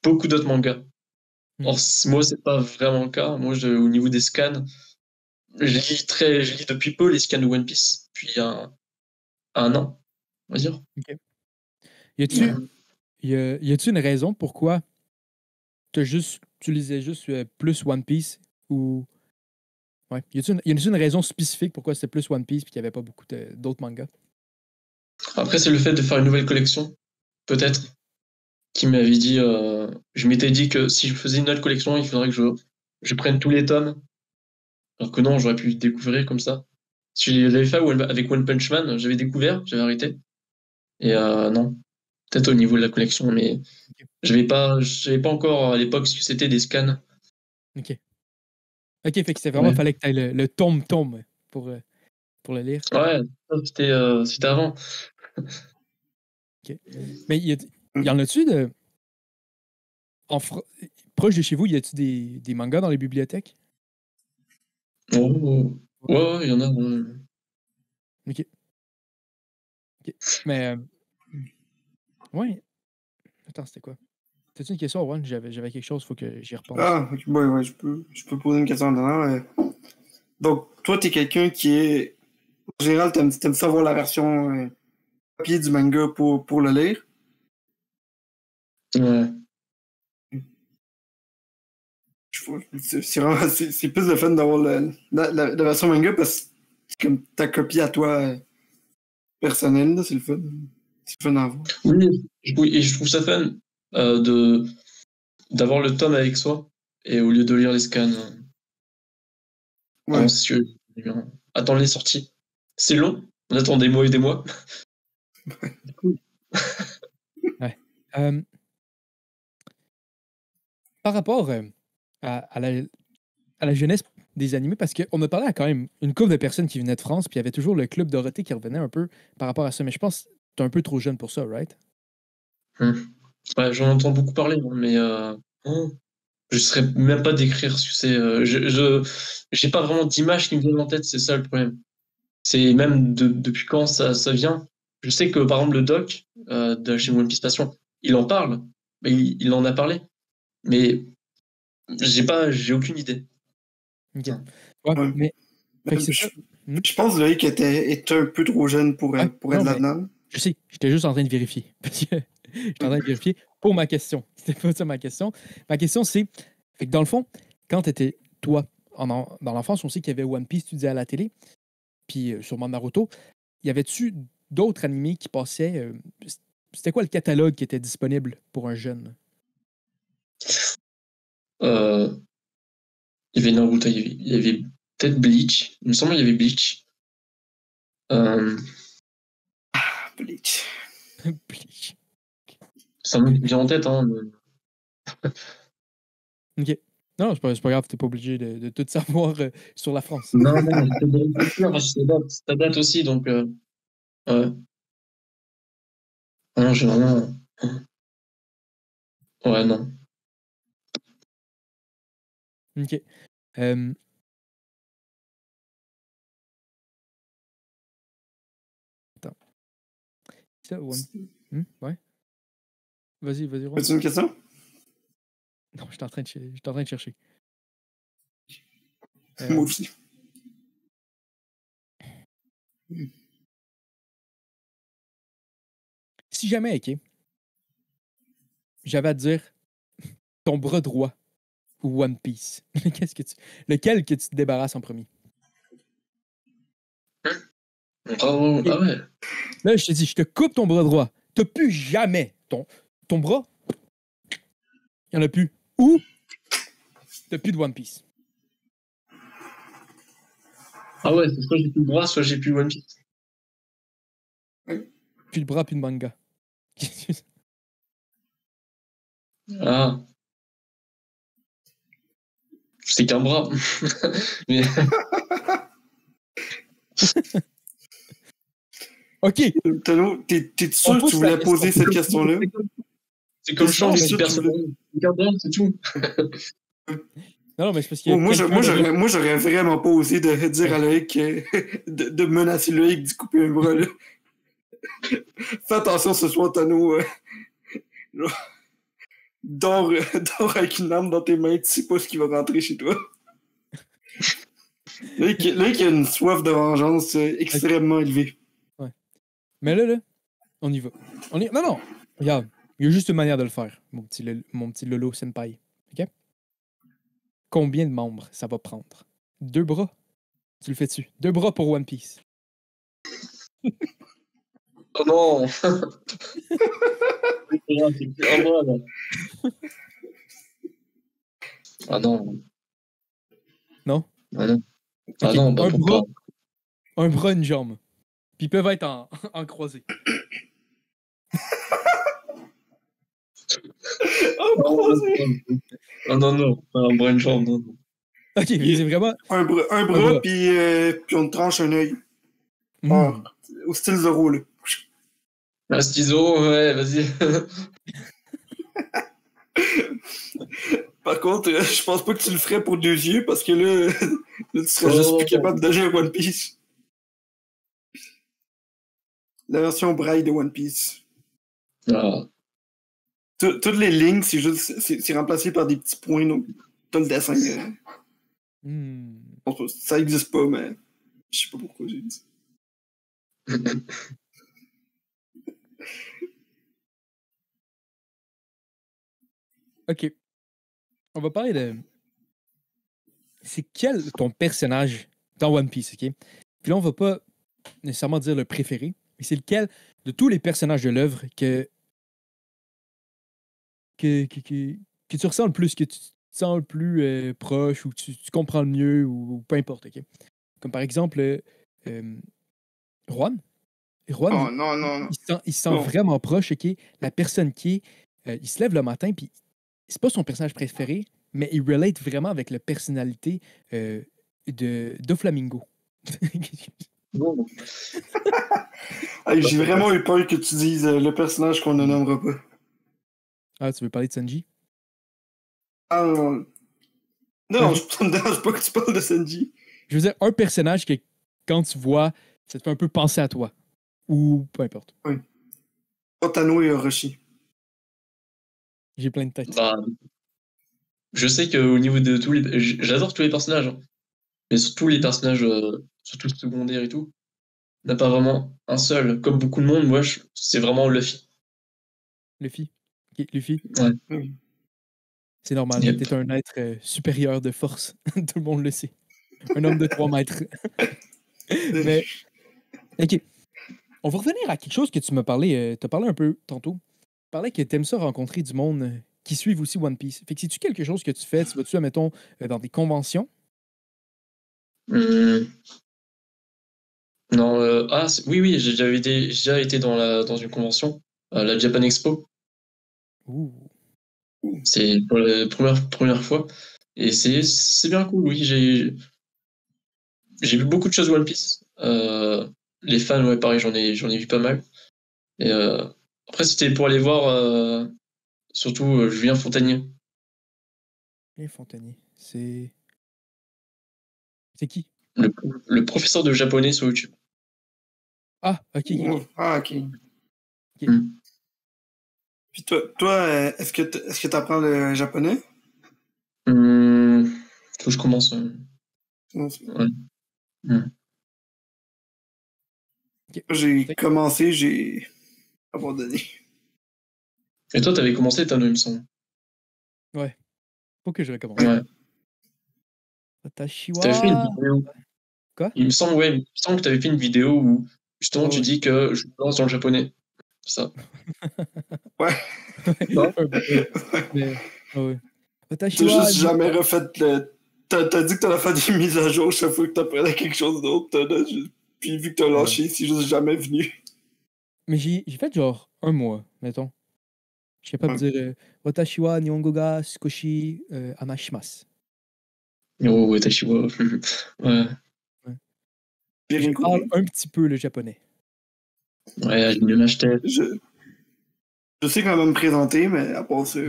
beaucoup d'autres mangas. Hmm. Or, moi, c'est pas vraiment le cas. Moi, au niveau des scans, je lis depuis peu les scans de One Piece, puis un an, on va dire. OK. Y a-tu une raison pourquoi tu lisais juste plus One Piece ou. Ouais. Y a-tu une raison spécifique pourquoi c'était plus One Piece et qu'il n'y avait pas beaucoup d'autres mangas? Après, c'est le fait de faire une nouvelle collection, peut-être, qui m'avait dit. Je m'étais dit que si je faisais une nouvelle collection, il faudrait que je prenne tous les tomes. Alors que non, j'aurais pu découvrir comme ça. Si je l'avais fait avec One Punch Man, j'avais découvert, j'avais arrêté. Et non, peut-être au niveau de la collection, mais Ok. j'avais pas encore à l'époque ce que c'était des scans. OK. OK, fait que c'était vraiment, Ouais, fallait que tu aies le tome pour le lire. ouais, ça, c'était avant. OK. Mais y en a-tu de. En Fr- Proche de chez vous, y a-tu des mangas dans les bibliothèques? Oh, ouais, ouais, il y en a. Ouais. OK. OK. Mais, ouais. Attends, c'était quoi? T'as-tu une question, Warren? J'avais quelque chose, faut que j'y repense. Ah, ok, ouais, je peux poser une question dedans. Donc, toi, t'es quelqu'un qui est. En général, t'aimes ça voir la version papier du manga pour le lire. Ouais. C'est plus le fun d'avoir la version manga parce que c'est comme ta copie à toi personnelle, là, c'est le fun. C'est le fun à voir. Oui, et je trouve ça fun d'avoir le tome avec soi et au lieu de lire les scans Ouais. attendre les sorties. C'est long, on attend des mois et des mois. Ouais. Par rapport à la jeunesse des animés, parce qu'on a parlé à quand même une couple de personnes qui venaient de France, puis il y avait toujours le Club Dorothée qui revenait un peu par rapport à ça. Mais je pense que t'es un peu trop jeune pour ça, right? Ouais, j'en entends beaucoup parler, moi, mais je ne saurais même pas décrire ce que c'est. J'ai pas vraiment d'image qui me viennent en tête, c'est ça le problème. C'est même depuis quand ça vient. Je sais que par exemple le doc de chez One Piece Passion, il en parle, mais il en a parlé, mais j'ai aucune idée. OK. Ouais, Ouais. mais fait que c'est ça. Hmm? Je pense Loïc était un peu trop jeune pour Ouais, être non, mais là-dedans. je sais, j'étais juste en train de vérifier. Parce que j'étais en train de vérifier pour ma question. C'était pas ça ma question. Ma question, c'est, fait que dans le fond, quand toi, dans l'enfance, on sait qu'il y avait One Piece, tu disais à la télé, puis sûrement Naruto. Y avait-tu d'autres animés qui passaient? C'était quoi le catalogue qui était disponible pour un jeune? Euh, il y avait Naruto, il y avait peut-être Bleach. Il me semble qu'il y avait Bleach. Bleach. Bleach. Ça me vient en tête, hein. OK. Non, c'est pas grave, t'es pas obligé de tout savoir sur la France. Non, c'est bon, c'est sûr, ça date aussi, donc ouais. Non, j'ai vraiment. Ouais, non. OK. Attends. Ça, One... Ouais. Vas-y, Ron. As-tu une question? Non, je suis en train de chercher. Moi aussi. Si jamais, OK, j'avais à te dire ton bras droit ou One Piece, lequel que tu te débarrasses en premier? Bravo. Ah ouais. Là, je te dis, je te coupe ton bras droit. T'as plus jamais ton bras. Il n'y en a plus. Ou t'as plus de One Piece. Ah ouais, c'est soit j'ai plus le bras, soit j'ai plus One Piece. Plus de bras, plus de manga. Ah. C'est qu'un bras. Mais... OK. Tano, t'es sûr que tu voulais poser cette question-là? C'est comme changer sûr de personne. C'est qu'un bras, c'est tout. Non, mais c'est parce que. Moi, j'aurais vraiment pas osé de dire à Loïc de menacer Loïc d'y couper un bras. Là. Fais attention ce soir, Tano. Dors avec une arme dans tes mains, tu sais pas ce qui va rentrer chez toi. Loïc a une soif de vengeance extrêmement élevée. Ouais. Mais là, on y va. Non, regarde. Il y a juste une manière de le faire, mon petit Lolo Senpai. OK? Combien de membres ça va prendre? 2 bras? Tu le fais-tu? 2 bras pour One Piece. Oh non. C'est un bras, là. Ah non. Non? Ah non. Ah Okay. non, bah pourquoi? Un bras, une jambe. Puis ils peuvent être en croisé. Oh, Non. Un bras, une jambe, non. OK, c'est vraiment... Un bras. Puis on te tranche un œil. Au style Zoro, là. Un ciseau, ouais, vas-y. Par contre, je pense pas que tu le ferais pour 2 yeux, parce que là tu serais juste plus capable de nager One Piece. La version braille de One Piece. Ah. Toutes les lignes, c'est remplacé par des petits points, donc t'as le dessin. Ça existe pas, mais je sais pas pourquoi j'ai dit. OK. On va parler de... C'est quel ton personnage dans One Piece, OK? Puis là, on va pas nécessairement dire le préféré, mais c'est lequel de tous les personnages de l'œuvre que tu ressens le plus, que tu te sens le plus proche ou que tu comprends le mieux ou peu importe, OK? Comme par exemple, Juan. Oh, non. Il se sent vraiment proche, OK? La personne qui est... il se lève le matin, puis c'est pas son personnage préféré, mais il relate vraiment avec la personnalité de Flamingo. J'ai vraiment eu peur que tu dises le personnage qu'on ne nommera pas. Ah, tu veux parler de Sanji? Ah non. Non, ça me dérange pas que tu parles de Sanji. Je veux dire, un personnage que quand tu vois, ça te fait un peu penser à toi. Ou peu importe. Oui. Otano et Orochi. J'ai plein de têtes. Bah, je sais qu'au niveau de tous les... J'adore tous les personnages, hein. Mais surtout les personnages, surtout secondaires et tout, il n'y a pas vraiment un seul. Comme beaucoup de monde, moi, c'est vraiment Luffy. Luffy? Okay, Luffy? Ouais. Oui. C'est normal, Yep. t'es un être supérieur de force. Tout le monde le sait. Un homme de 3 mètres. Mais, OK. On va revenir à quelque chose que tu m'as parlé. Tu as parlé un peu tantôt. Tu parlais que tu aimes ça rencontrer du monde qui suivent aussi One Piece. Fait que c'est-tu quelque chose que tu fais? Tu vas-tu, admettons, dans des conventions? Hum, Non, oui, j'ai déjà été dans une convention, la Japan Expo. Ouh. C'est pour la première fois. Et c'est bien cool, oui. J'ai vu beaucoup de choses One Piece. Les fans, ouais, pareil, j'en ai vu pas mal. Et après, c'était pour aller voir surtout Julien Fontanier. Bien Fontanier. C'est qui? Le, le professeur de japonais sur YouTube. Ah, OK. Ah, ok. Mm. Puis toi est-ce que tu apprends le japonais? Faut que je commence. Non, Ouais. Mm. j'ai commencé, j'ai abandonné. Et toi, t'avais commencé, Tano, il me semble. Ouais. Faut que je recommence. Ouais. Watashiwa. T'avais fait une vidéo. Quoi? Il me semble que t'avais fait une vidéo où justement tu Ouais. dis que je me lance dans le japonais. Ça. Ouais. Non. Ouais. Mais, ouais. T'as Watashiwa. juste jamais refait le. T'as dit que t'en as fait des mises à jour chaque fois que t'apprenais quelque chose d'autre. Puis vu que t'as lâché, c'est juste jamais venu. Mais j'ai fait genre un mois, mettons. Je suis capable de dire Watashiwa Nihongo ga Sukoshi Anashimasu. Oh, ouais, Tashiwa. Ouais. J'ai Je rien parle compris. un petit peu le japonais. Ouais, j'ai mieux m'acheter. Je sais quand même me présenter, mais à part ça.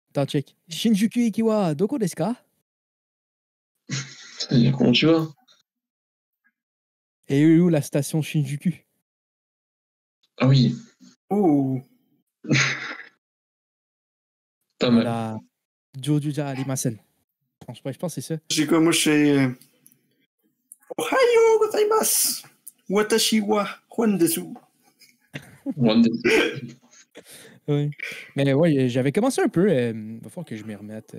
Attends, check. Shinjuku iki wa doko desu ka? Comment tu vas? Et où la station Shinjuku? Ah oui, Oh! pas mal. Voilà. Joju ja arimasen. Je pense que c'est ça. J'ai quoi, moi je fais. Ohayo gozaimasu! Watashi wa Juan desu. One day. Oui. Mais ouais, j'avais commencé un peu. Il va falloir que je m'y remette.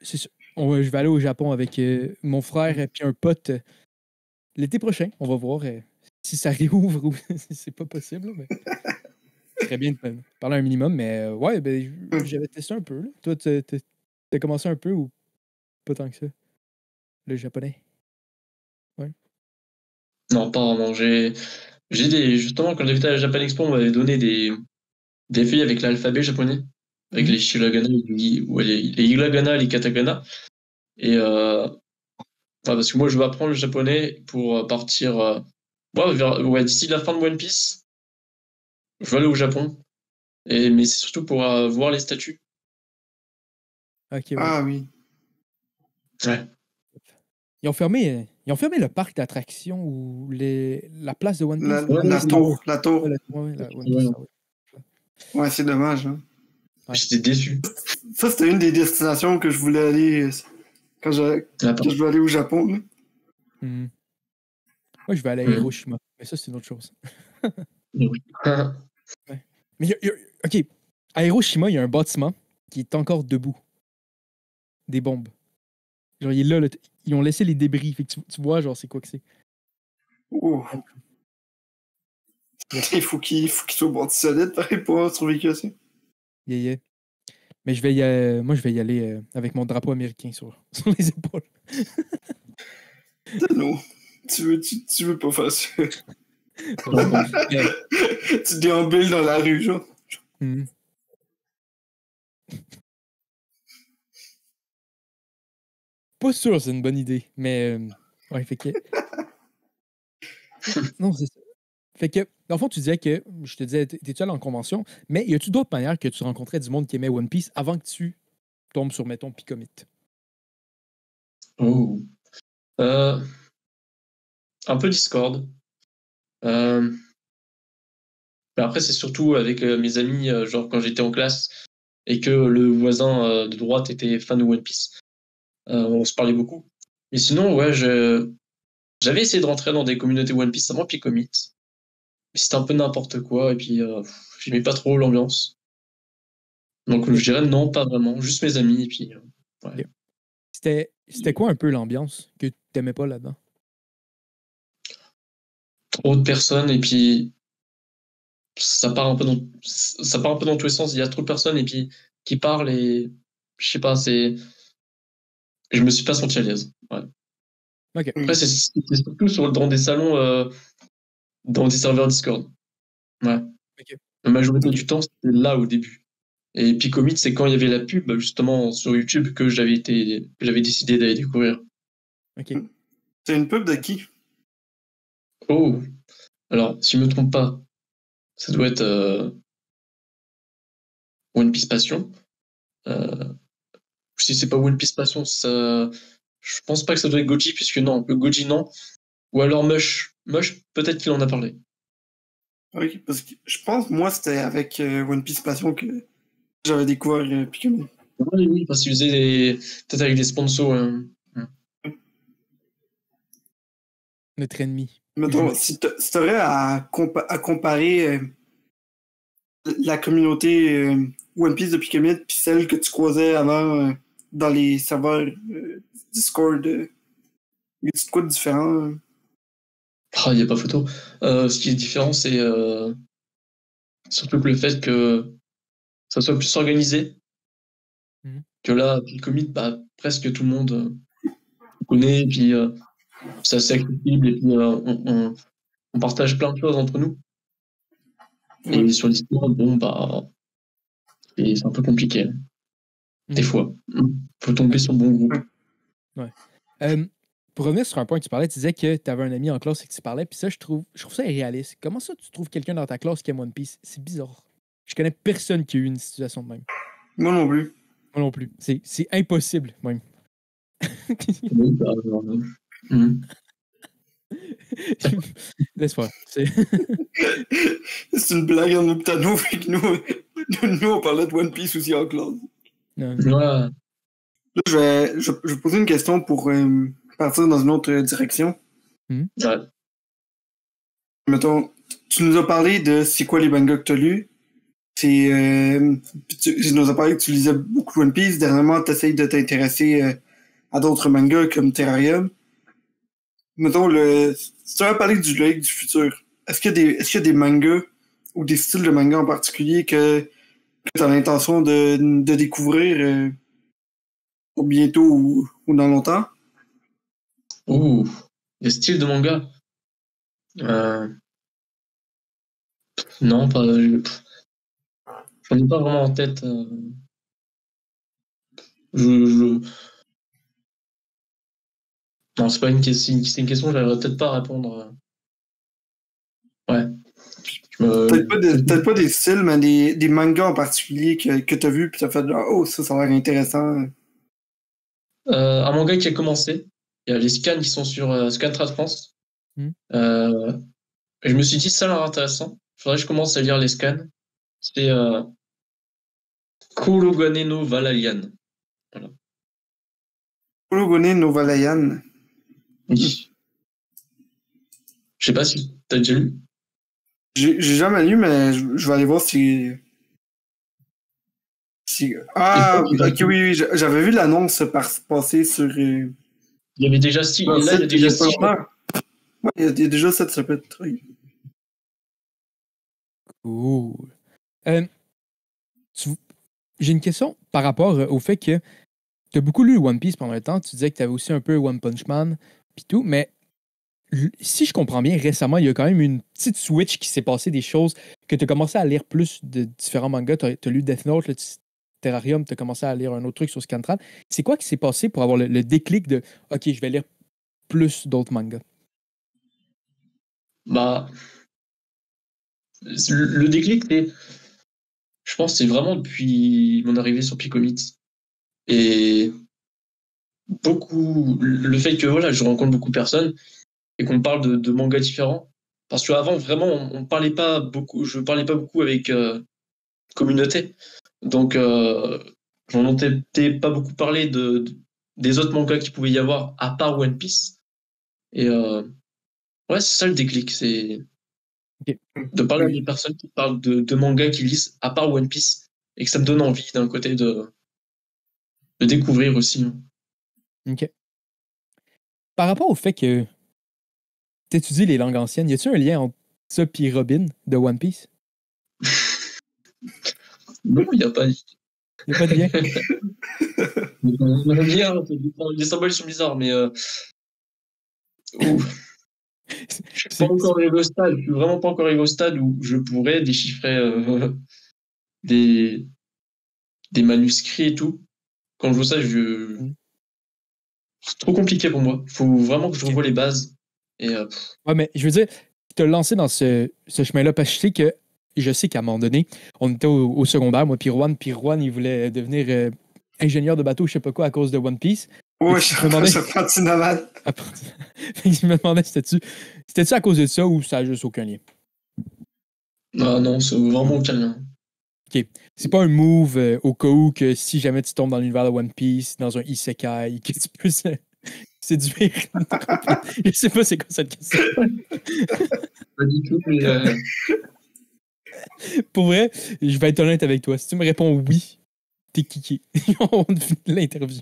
C'est ça. Je vais aller au Japon avec mon frère et puis un pote l'été prochain. On va voir si ça réouvre ou si c'est pas possible. Mais ce serait bien de parler un minimum. Mais ouais, ben, j'avais testé un peu. Là. Toi, t'as commencé un peu ou pas tant que ça? Le japonais? Ouais. Non, pas vraiment. Justement, quand j'étais à la Japan Expo, on m'avait donné des feuilles avec l'alphabet japonais, avec les hiragana, les hiragana, les katakana. Et parce que moi, je veux apprendre le japonais pour partir d'ici la fin de One Piece. Je veux aller au Japon. Mais c'est surtout pour voir les statues. Ok, ouais. Ah oui. Ouais. Ils ont fermé le parc d'attractions ou la place de One Piece. La tour. La tour. Ouais, la One Piece, ouais. Ouais, c'est dommage. Hein. Ouais. J'étais déçu. Ça, c'était une des destinations que je voulais aller quand je voulais aller au Japon. Là. Mhm. Moi, je vais aller à Hiroshima. Mais ça, c'est une autre chose. Oui. Ouais. Mais OK. À Hiroshima, il y a un bâtiment qui est encore debout. Des bombes. Genre, il est là. Ils ont laissé les débris. Fait que tu vois, genre, c'est quoi que c'est. Oh. Il faut qu'il soit bâti solide, pareil, pour survivre ça. Yeah, yeah. Mais moi, je vais y aller avec mon drapeau américain sur les épaules. Non. Tu veux pas faire ça. Yeah. Tu déambules dans la rue, genre. Mhm. Pas sûr, c'est une bonne idée. Mais, ouais, fait que. Non, c'est ça. Fait que, dans le fond, tu disais que, je te disais, t'es-tu allé en convention, mais y a-tu d'autres manières que tu rencontrais du monde qui aimait One Piece avant que tu tombes sur, mettons, Picomit? Oh. Un peu Discord. Mais après, c'est surtout avec mes amis, genre quand j'étais en classe et que le voisin de droite était fan de One Piece. On se parlait beaucoup. Mais sinon, ouais, j'avais essayé de rentrer dans des communautés One Piece avant Picomit. Mais c'était un peu n'importe quoi et puis j'aimais pas trop l'ambiance. Donc je dirais non, pas vraiment, juste mes amis et puis ouais. Ok. C'était quoi un peu l'ambiance que t'aimais pas là-dedans? Trop de personnes et puis ça part un peu dans tous les sens. Il y a trop de personnes et puis qui parlent et je sais pas, je me suis pas senti à l'aise. Ouais. Ok. Après c'est surtout dans des salons, dans des serveurs Discord. Ouais. Ok. La majorité Ok. du temps c'était là au début. Et Picomit, c'est quand il y avait la pub justement sur YouTube que j'avais décidé d'aller découvrir. Ok. C'est une pub de qui? Oh, alors si je me trompe pas, ça doit être One Piece Passion. Euh, Si c'est pas One Piece Passion, je pense pas que ça doit être Goji, puisque non, le Goji non. Ou alors Mush. Mush, peut-être qu'il en a parlé. Ok, parce que je pense, moi, c'était avec One Piece Passion que j'avais découvert Pikmin. Oui, oui, parce qu'il faisait peut-être avec des sponsors. Notre ennemi. Mettons, si t'aurais à comparer la communauté One Piece de Pikmin puis celle que tu croisais avant dans les serveurs Discord, y a-tu de quoi de différent? Ah, il n'y a pas photo. Ce qui est différent, c'est surtout que le fait que ça soit plus organisé, Mhm. que là, Picomit, bah, presque tout le monde connaît, et puis c'est assez accessible, et puis on partage plein de choses entre nous. Ouais. Et sur Discord, bon, bah, c'est un peu compliqué, hein, des Mhm. fois. Faut tomber sur le bon groupe. Ouais. Pour revenir sur un point que tu parlais, tu disais que tu avais un ami en classe et que tu parlais, puis ça, je trouve ça irréaliste. Comment ça, tu trouves quelqu'un dans ta classe qui aime One Piece? C'est bizarre. Je connais personne qui a eu une situation de même. Moi non plus. Moi non plus. C'est impossible, même. Oui, bah, hum. Laisse faire. C'est une blague en nous, fait que nous, on parlait de One Piece aussi en classe. Non. Ouais. Là, je vais poser une question pour partir dans une autre direction. Ouais. Mettons, tu nous as parlé de c'est quoi les mangas que tu as lus. Tu nous as parlé que tu lisais beaucoup One Piece. Dernièrement, tu essayes de t'intéresser à d'autres mangas comme Terrarium. Mettons, si tu as parlé du Lake du futur, est-ce qu'il y a des mangas ou des styles de mangas en particulier que tu as l'intention de découvrir ou bientôt ou dans longtemps? Ouh, les styles de manga. Euh, non, pas. J'en ai pas vraiment en tête. Je... Non, c'est pas une question. C'est une question que j'arriverai peut-être pas à répondre. Ouais. Je Peut-être pas des styles, mais des mangas en particulier que tu as vu puis tu as fait genre, oh, ça a l'air intéressant. Un manga qui a commencé. Il y a les scans qui sont sur Scantrad France. Hmm. Et je me suis dit, ça a l'air intéressant. Faudrait que je commence à lire les scans. C'est Kurogane no Valalian. Voilà. Kurogane no Valayan. Oui. Je sais pas si t'as déjà lu. J'ai jamais lu, mais je vais aller voir Et Ah, toi, ok, oui, oui, j'avais vu l'annonce passer sur il y avait déjà six. un Là, il y a site il y déjà a pas six. longtemps. Ouais, il y a déjà 7 chapitres. Oui. Cool. Euh, tu- J'ai une question par rapport au fait que tu as beaucoup lu One Piece pendant le temps. Tu disais que tu avais aussi un peu One Punch Man, puis tout, mais si je comprends bien, récemment, il y a quand même une petite switch qui s'est passé des choses, que tu as commencé à lire plus de différents mangas. Tu as lu Death Note, le Terrarium, tu as commencé à lire un autre truc sur Scantran. C'est quoi qui s'est passé pour avoir le déclic de OK, je vais lire plus d'autres mangas? Bah, le déclic, je pense, que c'est vraiment depuis mon arrivée sur Picomit. Et le fait que voilà, je rencontre beaucoup de personnes et qu'on parle de mangas différents. Parce qu'avant, vraiment, on parlait pas beaucoup, je parlais pas beaucoup avec communauté. Donc, j'en entendais pas beaucoup parler des autres mangas qu'il pouvait y avoir à part One Piece. Et ouais, c'est ça le déclic, c'est OK. de parler à des personnes qui parlent de mangas qu'ils lisent à part One Piece. et que ça me donne envie d'un côté de découvrir aussi. OK. Par rapport au fait que tu étudies les langues anciennes, y a-t-il un lien entre ça et Robin de One Piece? Non, il n'y a pas. Y a pas de lien? Les symboles sont bizarres, mais je suis C'est- pas encore arrivé au stade. Je suis vraiment pas encore arrivé au stade où je pourrais déchiffrer des, des manuscrits et tout. Quand je vois ça, c'est trop compliqué pour moi. Il faut vraiment que je revoie les bases. Et Ouais, mais je veux dire, te lancer dans ce chemin-là, parce que je sais qu'à un moment donné, on était au secondaire, moi, puis Rouen, il voulait devenir ingénieur de bateau, je sais pas quoi, à cause de One Piece. Ouais, je me demandais, je apprenti naval. je me demandais, c'était-tu à cause de ça ou ça a juste aucun lien? ah non, c'est vraiment aucun lien. C'est pas un move au cas où que si jamais tu tombes dans l'univers de One Piece, dans un isekai, que tu peux séduire. Je sais pas c'est quoi cette question. Pas du tout, mais Pour vrai, je vais être honnête avec toi. Si tu me réponds oui, t'es kické. On finit l'interview.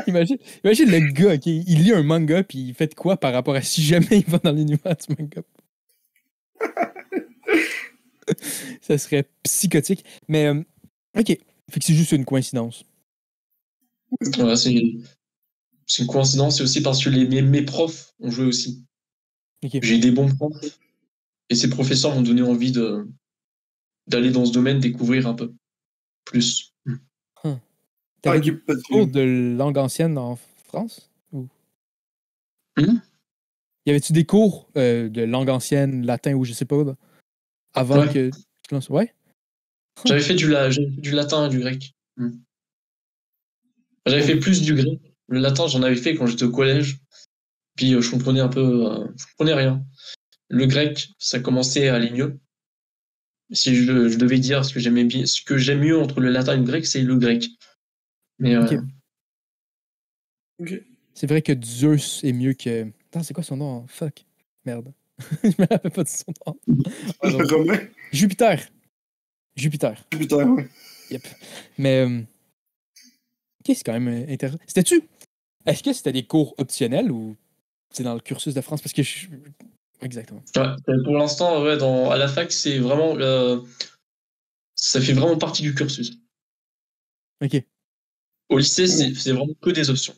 Imagine le gars, ok, il lit un manga puis il fait de quoi par rapport à si jamais il va dans l'univers du manga. Ça serait psychotique. Mais ok, fait que c'est juste une coïncidence. ouais, c'est une coïncidence. C'est aussi parce que mes profs ont joué aussi. Ok. J'ai eu des bons profs et ces professeurs m'ont donné envie d'aller dans ce domaine, découvrir un peu plus. T'avais Ok, des parce que- cours de langue ancienne en France? Ou... Hum? Y avait-tu des cours de langue ancienne, latin ou je sais pas, là, avant Ouais. que tu te lances? Ouais? J'avais fait du latin et du grec. J'avais fait plus du grec. Le latin, j'en avais fait quand j'étais au collège. Puis je comprenais un peu, je comprenais rien. Le grec, ça commençait à aller mieux. Si je devais dire ce que j'aimais bien, ce que j'aime mieux entre le latin et le grec, c'est le grec. Mais Ok. Ok. C'est vrai que Zeus est mieux que. Attends, c'est quoi son nom? Fuck. Merde. Je me rappelle pas de son nom. Pardon. Romain, Jupiter. Jupiter. putain, ouais. Yep. Mais. Ok, c'est quand même intéressant. Est-ce que c'était des cours optionnels ou c'est dans le cursus de France? Parce que Exactement. ouais, pour l'instant, ouais, à la fac, c'est vraiment, ça fait vraiment partie du cursus. Ok. Au lycée, c'est vraiment que des options.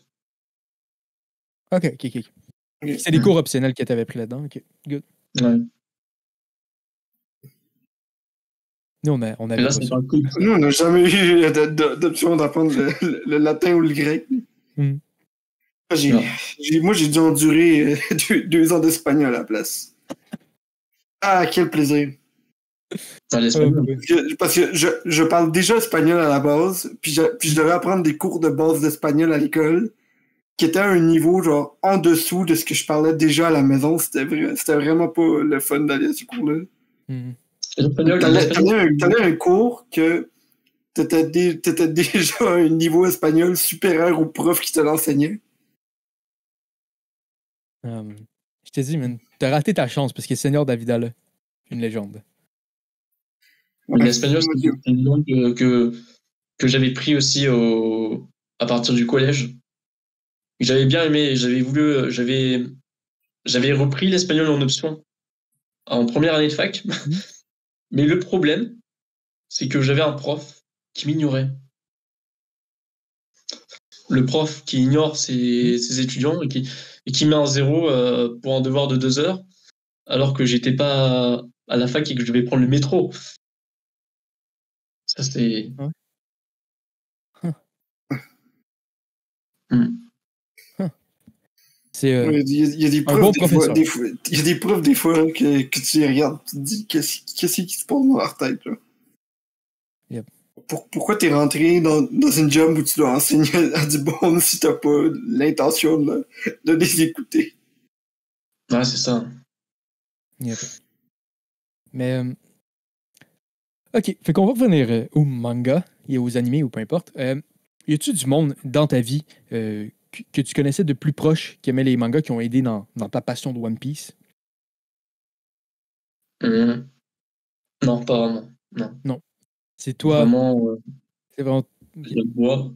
Ok. Ok. C'est des cours optionnels que tu avais pris là-dedans. Ok. Good. Ouais. Nous, on Et avait là, pas c'est ça. pas cool. Nous, on n'a jamais eu d'option d'apprendre le latin ou le grec. Hmm. Non. Moi, j'ai dû endurer 2 ans d'espagnol à la place. Ah, quel plaisir. Ah, l'espagnol. Parce que je parle déjà espagnol à la base, puis je devais apprendre des cours de base d'espagnol à l'école, qui étaient à un niveau genre en dessous de ce que je parlais déjà à la maison. C'était vraiment pas le fun d'aller à ce cours-là. Hmm. T'allais un cours que t'étais déjà à un niveau espagnol supérieur au prof qui te l'enseignait. Je t'ai dit, man, t'as raté ta chance parce que Seigneur Davidala, une légende. L'espagnol, c'est une langue que j'avais pris aussi à partir du collège. J'avais bien aimé, j'avais repris l'espagnol en option en première année de fac. Mais le problème, c'est que j'avais un prof qui m'ignorait. Le prof qui ignore ses étudiants et qui met un zéro pour un devoir de 2 heures, alors que j'étais pas à la fac et que je devais prendre le métro. Ça, c'est. Ouais. Huh. C'est Il y a des un profs bon des fois, professeur. il y a des profs des fois que tu les regardes, tu te dis qu'est-ce qui se passe dans leur tête là. Yep. Pourquoi t'es rentré dans une job où tu dois enseigner à du bon si t'as pas l'intention de les écouter? Ouais, c'est ça. Yep. Mais ok, fait qu'on va revenir au manga et aux animés ou peu importe. Y a-tu du monde dans ta vie que tu connaissais de plus proche qui aimait les mangas qui ont aidé dans ta passion de One Piece? Non, pas vraiment. Non. Non. C'est toi. Vraiment, C'est vraiment. il y a moi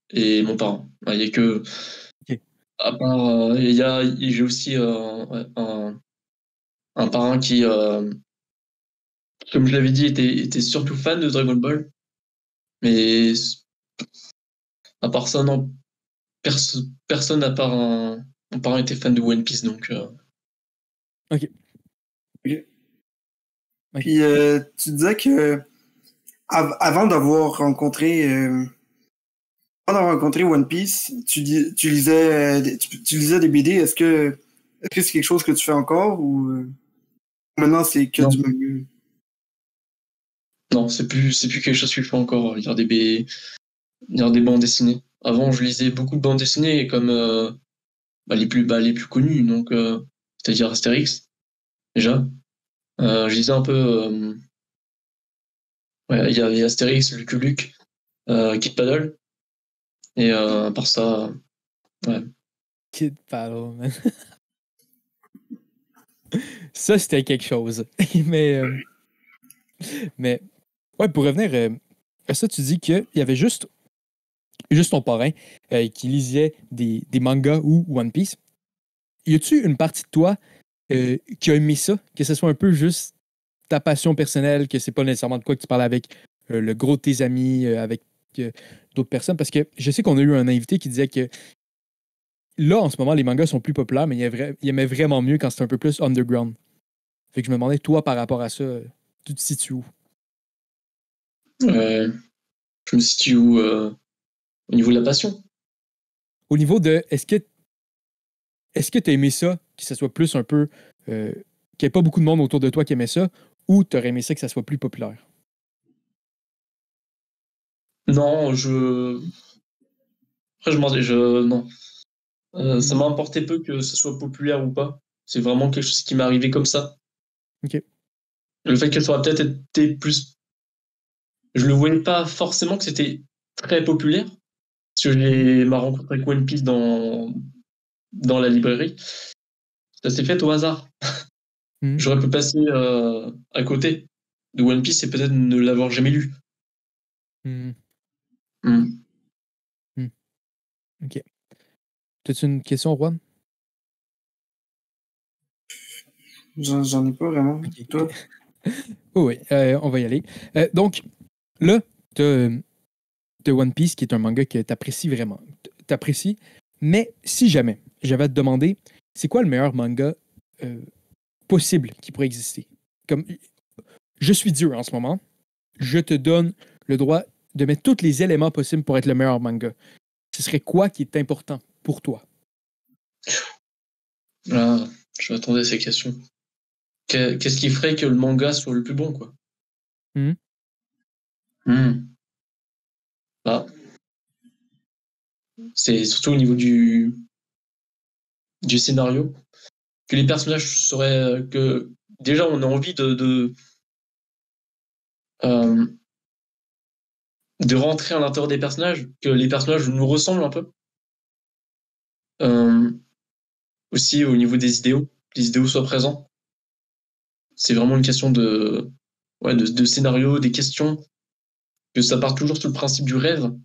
et mon parent. Il y a que, Ok. à part, j'ai aussi ouais, un parrain qui, comme je l'avais dit, était surtout fan de Dragon Ball. Mais à part ça, non, personne à part mon parent était fan de One Piece, donc Ok. Ok. Ok. Puis tu disais que avant d'avoir rencontré One Piece, tu lisais tu lisais des BD. Est-ce que c'est quelque chose que tu fais encore ou maintenant c'est que non, du manga? non, c'est plus quelque chose que je fais encore, lire des bandes dessinées. Avant, je lisais beaucoup de bandes dessinées comme les plus connues, donc c'est-à-dire Astérix, déjà. Je lisais un peu, ouais, il y a Astérix, Lucky Luke, Kid Paddle, et à part ça, ouais. Kid Paddle, man. Ça, c'était quelque chose. Mais ouais, pour revenir à ça, tu dis qu'il y avait juste ton parrain qui lisait des mangas ou One Piece. Y a-tu une partie de toi qui a aimé ça? Que ce soit un peu juste ta passion personnelle, que c'est pas nécessairement de quoi que tu parles avec le gros de tes amis, avec d'autres personnes? Parce que je sais qu'on a eu un invité qui disait que là, en ce moment, les mangas sont plus populaires, mais il aimait vraiment mieux quand c'était un peu plus underground. Fait que je me demandais, toi, par rapport à ça, tu te situes où? Euh, je me situe où, au niveau de la passion. Au niveau de, est-ce que tu as aimé ça, que ça soit plus un peu, qu'il n'y ait pas beaucoup de monde autour de toi qui aimait ça, ou tu aurais aimé ça que ça soit plus populaire? Non, après, non. Ça m'a Hmm. importé peu que ce soit populaire ou pas. C'est vraiment quelque chose qui m'est arrivé comme ça. OK. Le fait qu'elle soit peut-être été plus. Je le voyais pas forcément que c'était très populaire. Parce que Mhm. j'ai ma rencontre avec One Piece dans la librairie. Ça s'est fait au hasard. Mhm. J'aurais pu passer à côté de One Piece et peut-être ne l'avoir jamais lu. Mhm. Hmm. Mhm. OK. T'as-tu une question, Juan? J'en ai pas vraiment. OK. Toi? Oui, on va y aller. Donc, là, t'as One Piece, qui est un manga que t'apprécies vraiment. T'apprécies, mais si jamais j'avais à te demander, c'est quoi le meilleur manga euh, possible qui pourrait exister? Comme, je suis Dieu en ce moment, je te donne le droit de mettre tous les éléments possibles pour être le meilleur manga. Ce serait quoi qui est important pour toi? Ah, je m'attendais à ces questions. Qu'est-ce qui ferait que le manga soit le plus bon, quoi? Mhm. Hmm. Bah, c'est surtout au niveau du scénario, que les personnages seraient que déjà on a envie euh, de rentrer à l'intérieur des personnages, que les personnages nous ressemblent un peu. Euh, Aussi au niveau des idéaux, que les idéaux soient présents. C'est vraiment une question de scénario, des questions, que ça part toujours sur le principe du rêve.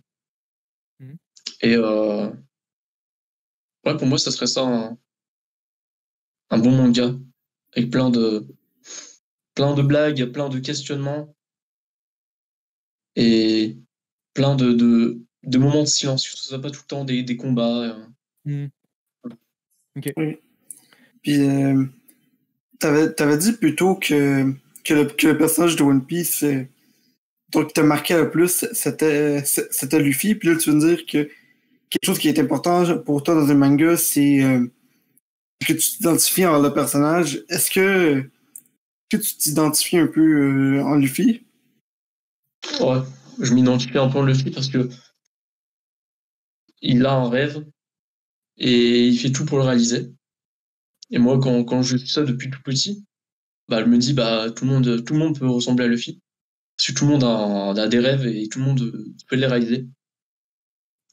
Mhm. Et ouais, pour moi, ça serait ça un bon manga, avec plein de blagues, plein de questionnements et plein de moments de silence. Que ce soit pas tout le temps des combats. Mhm. OK. Oui. Puis t'avais dit plutôt que le personnage de One Piece donc, qui t'a marqué le plus, c'était Luffy. Puis là, tu veux me dire que quelque chose qui est important pour toi dans un manga, c'est que tu t'identifies en le personnage. Que tu t'identifies un peu en Luffy? Ouais, je m'identifie un peu à Luffy parce que il a un rêve et il fait tout pour le réaliser. Et moi, quand je suis ça depuis tout petit, bah, je me dis, bah, tout le monde peut ressembler à Luffy. Parce que tout le monde a des rêves et tout le monde peut les réaliser.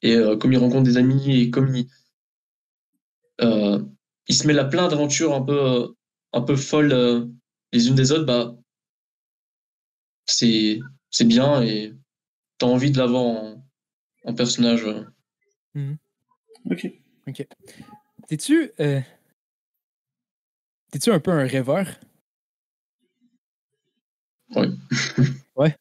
Et comme il rencontre des amis et comme euh, il se mêle à plein d'aventures un peu folles les unes des autres, bah, c'est, c'est bien et t'as envie de l'avoir en personnage. Mhm. Ok. Ok. T'es-tu t'es-tu un peu un rêveur? Ouais. Ouais.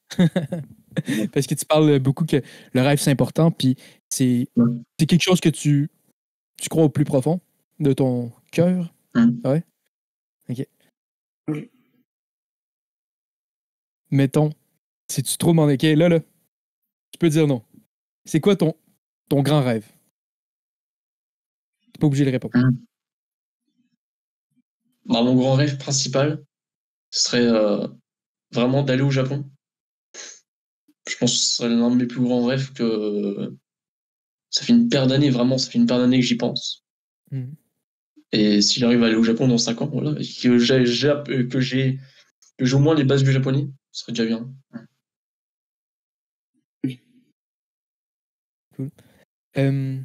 Parce que tu parles beaucoup que le rêve, c'est important, puis c'est Ouais. c'est quelque chose que tu crois au plus profond de ton cœur. Mm. Ouais. Ok. Oui. Mettons, si tu trop demandé, ok, là, tu peux dire non. C'est quoi ton grand rêve? T'es pas obligé de répondre. Mm. Bah, mon grand rêve principal, ce serait vraiment d'aller au Japon. Je pense que ce serait l'un de mes plus grands rêves que ça fait une paire d'années, vraiment, ça fait une paire d'années que j'y pense. Mhm. Et si j'arrive à aller au Japon dans 5 ans, voilà, et que j'ai au moins les bases du japonais, ce serait déjà bien. Cool. Euh,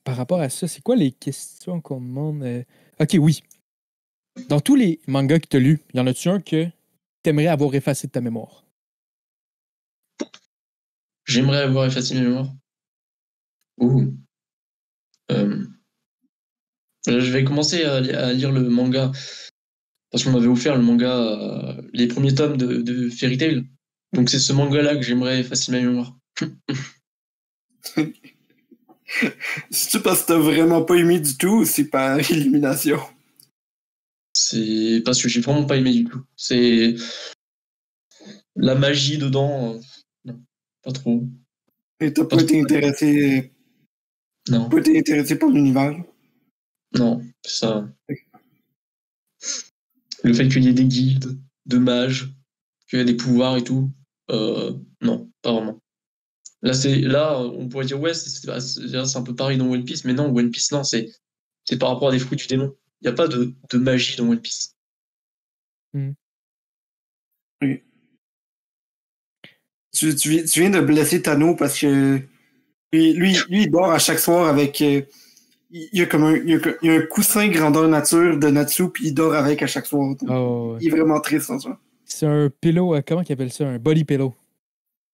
Par rapport à ça, c'est quoi les questions qu'on demande? Ok, oui. Dans tous les mangas que tu as lus, y en a-tu un que t'aimerais avoir effacé de ta mémoire? J'aimerais avoir effacé mes mémoires. Ouh. Euh, je vais commencer à lire le manga, parce qu'on m'avait offert le manga, les premiers tomes de Fairy Tail. Donc c'est ce manga-là que j'aimerais effacer ma mémoire. C'est-tu parce que t'as vraiment pas aimé du tout ou c'est par élimination? C'est parce que j'ai vraiment pas aimé du tout. C'est la magie dedans, non, pas trop. Et t'as Pas pas trop. été intéressé, Non, pas été intéressé par l'univers? non, c'est ça. Le fait qu'il y ait des guildes de mages, qu'il y ait des pouvoirs et tout, non, pas vraiment. Là, on pourrait dire ouais, c'est un peu pareil dans One Piece, mais non, One Piece, non, c'est par rapport à des fruits du démon. Il n'y a pas de magie dans One Piece. Hmm. Oui. Tu viens de blesser Tano parce que lui, il dort à chaque soir avec. Il y a comme il y a un coussin grandeur nature de Natsu, puis il dort avec à chaque soir. Donc, Oh, ouais. il est vraiment triste en soi. C'est un pillow, comment ils appellent ça? Un body pillow.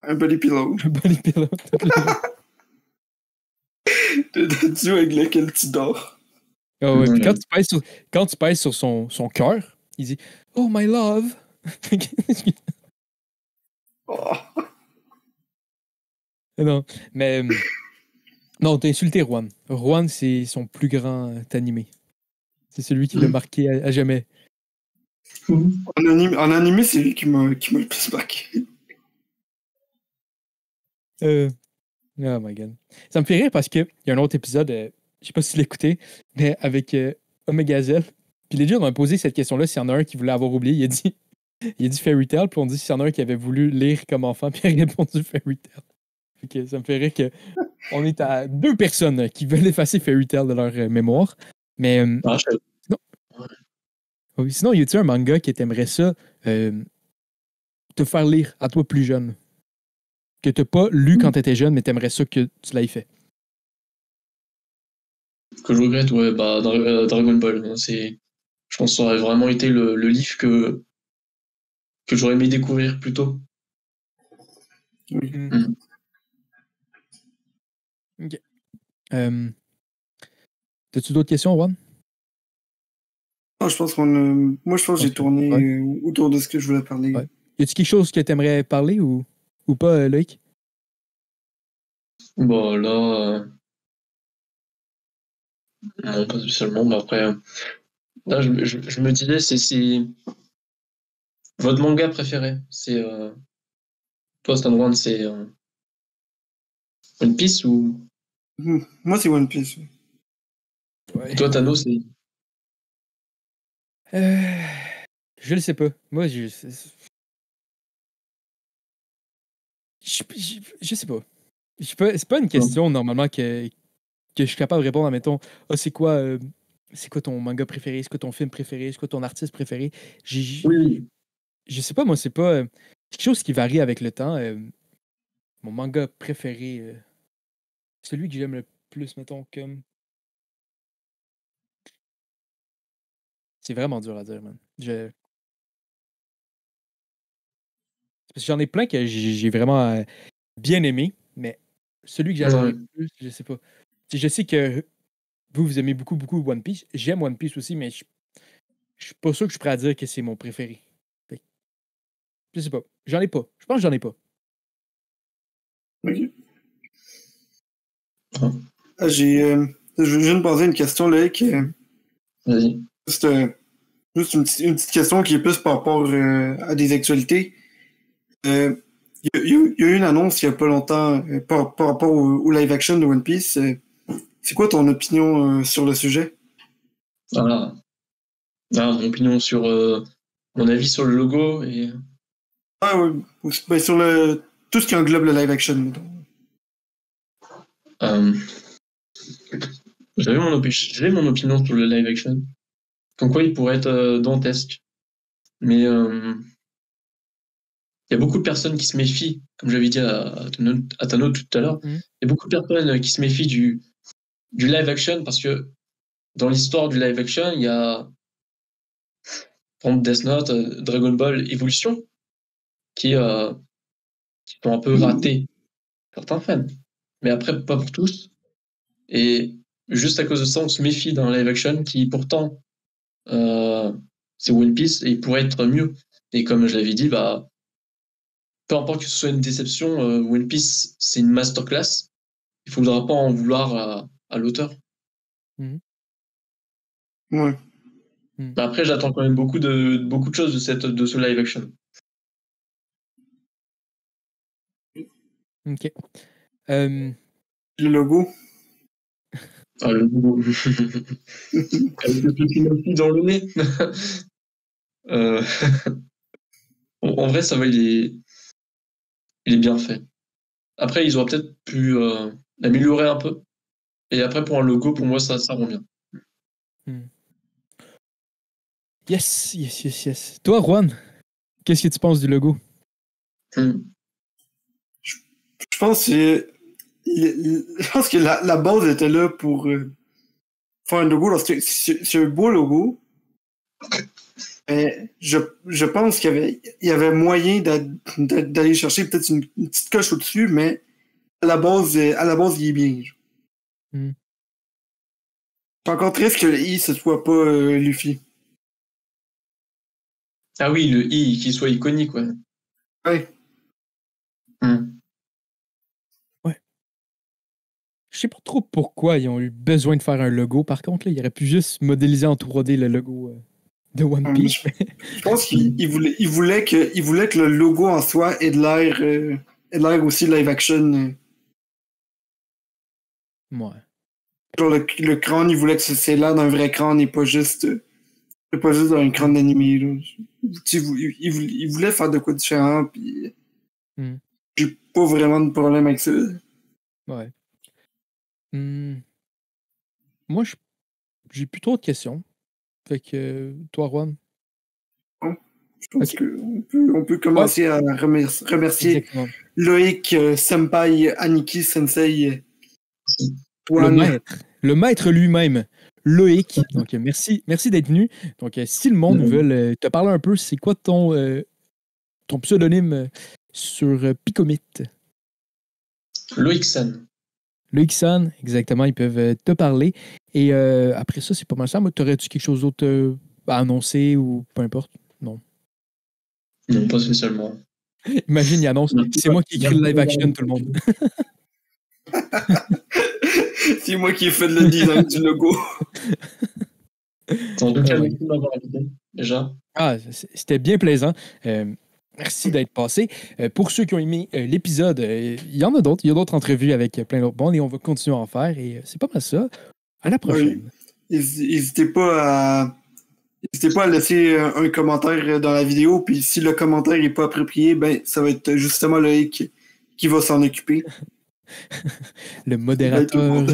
Un body pillow Un body pillow tout le long. de Natsu avec lequel tu dors. Ah ouais, puis Ouais. quand tu pèses sur son cœur, il dit Oh my love. Oh. Non, mais non, t'as insulté Juan. Juan, c'est son plus grand animé. C'est celui qui l'a marqué à jamais. En animé, c'est lui qui m'a le plus marqué. Euh, oh my god. Ça me fait rire parce qu'il y a un autre épisode, je sais pas si tu l'as écouté, mais avec Omega Zell. Puis les gens m'ont posé cette question-là s'il y en a un qui voulait avoir oublié. Il a dit Fairy Tail, puis on dit s'il y en a un qui avait voulu lire comme enfant, puis il a répondu Fairy Tail. Fait que ça me fait rire que on est à deux personnes qui veulent effacer Fairy Tail de leur mémoire. Mais Ah, sinon, oui, sinon, y a-t-il un manga que t'aimerais ça te faire lire à toi plus jeune? Que t'as pas lu quand t'étais jeune, mais t'aimerais ça que tu l'aies fait? que je regrette, ouais, bah, Dragon Ball, hein, je pense que ça aurait vraiment été le livre que j'aurais aimé découvrir plus tôt. Oui. Hmm. Mm. Ok. Euh, T'as-tu d'autres questions, Juan? Ah, je pense moi, je pense que j'ai tourné Ouais. autour de ce que je voulais parler. Ouais. Y a-tu quelque chose que t'aimerais parler ou pas, Loïc? Bon, là, non, pas spécialement, mais après, là, je me disais, c'est votre manga préféré. Toi, Stan One, c'est One Piece ou. Moi, c'est One Piece. Et Ouais. toi, Thanos, c'est. Euh, je le sais pas. Moi, je sais pas. C'est pas une question normalement que je suis capable de répondre à, mettons, ah, c'est quoi ton manga préféré, c'est quoi ton film préféré, c'est quoi ton artiste préféré. Oui. Je sais pas, moi, c'est pas quelque chose qui varie avec le temps. Mon manga préféré, celui que j'aime le plus, mettons, comme. C'est vraiment dur à dire, man. C'est Parce que j'en ai plein que j'ai vraiment bien aimé, mais celui que j'ai adoré le plus, je sais pas. Je sais que vous aimez beaucoup, beaucoup One Piece. J'aime One Piece aussi, mais je suis pas sûr que je suis prêt à dire que c'est mon préféré. Fait que, je sais pas. J'en ai pas. Je pense que j'en ai pas. Ok. Je viens de poser une question, là, Vas-y. juste une petite question qui est plus par rapport à des actualités. Il y a eu une annonce il y a pas longtemps par rapport au live action de One Piece. C'est quoi ton opinion sur le sujet? Voilà. Mon opinion sur mon avis sur le logo et Ah, ouais, ben, sur tout ce qui englobe le live action. j'avais mon opinion sur le live action. Comme quoi il pourrait être dantesque. Mais il y a beaucoup de personnes qui se méfient, comme j'avais dit à Tano tout à l'heure, il y a beaucoup de personnes qui se méfient du live action parce que dans l'histoire du live action, il y a par exemple Death Note, Dragon Ball Evolution, qui sont un peu ratés, certains fans. Mais après, pas pour tous. Et juste à cause de ça, on se méfie d'un live action qui pourtant c'est One Piece et il pourrait être mieux. Et comme je l'avais dit, bah peu importe que ce soit une déception, One Piece c'est une masterclass. Il faudra pas en vouloir à l'auteur. Ouais. Mais après, j'attends quand même beaucoup de choses de ce live action. Ok. Le logo. Ah, le logo. Avec le petit Luffy dans le nez. En vrai, ça va, il est bien fait. Après, ils auraient peut-être pu l'améliorer un peu. Et après, pour un logo, pour moi, ça rend bien. Yes. Toi, Juan, qu'est-ce que tu penses du logo? Je pense que la base était là pour faire un logo. C'est un beau logo. Mais je pense qu'il y avait moyen d'aller chercher peut-être une petite coche au-dessus, mais à la base, il est bien. Je suis encore triste que le I ce soit pas Luffy. Ah oui, le I, qu'il soit iconique, ouais. Ouais. Ouais. Je sais pas trop pourquoi ils ont eu besoin de faire un logo. Par contre, là, ils auraient pu juste modéliser en 3D le logo de One Piece. Je pense qu'il voulait que le logo en soi ait de l'air aussi live action. Ouais. Genre le crâne, il voulait que c'est l'air d'un vrai crâne et pas juste d'un crâne d'animé. Il voulait faire de quoi différent, puis j'ai pas vraiment de problème avec ça. Ouais. Moi, j'ai plus trop de questions. Fait que toi, Juan. Bon, je pense qu'on peut commencer à remercier Exactement. Loïc, Senpai, Aniki, Sensei, Juan. Le maître lui-même, Loïc. Donc, merci d'être venu. Donc, si le monde veut te parler un peu, c'est quoi ton pseudonyme sur Picomit? Loïc-san. Loïc-san, exactement, ils peuvent te parler. Et après ça, c'est pas mal ça. Mais t'aurais-tu quelque chose d'autre à annoncer ou peu importe? Non. Non, pas spécialement. Imagine, il annonce. C'est moi qui écris le live action, tout le monde. C'est moi qui ai fait le design du logo. En tout cas, merci de m'avoir invité, déjà. Ah, c'était bien plaisant. Merci d'être passé. Pour ceux qui ont aimé l'épisode, il y en a d'autres. Il y a d'autres entrevues avec plein d'autres mondes et on va continuer à en faire. Et c'est pas mal ça. À la prochaine. Oui. N'hésitez pas à laisser un commentaire dans la vidéo. Puis si le commentaire n'est pas approprié, ben ça va être justement Loïc qui va s'en occuper. Le modérateur.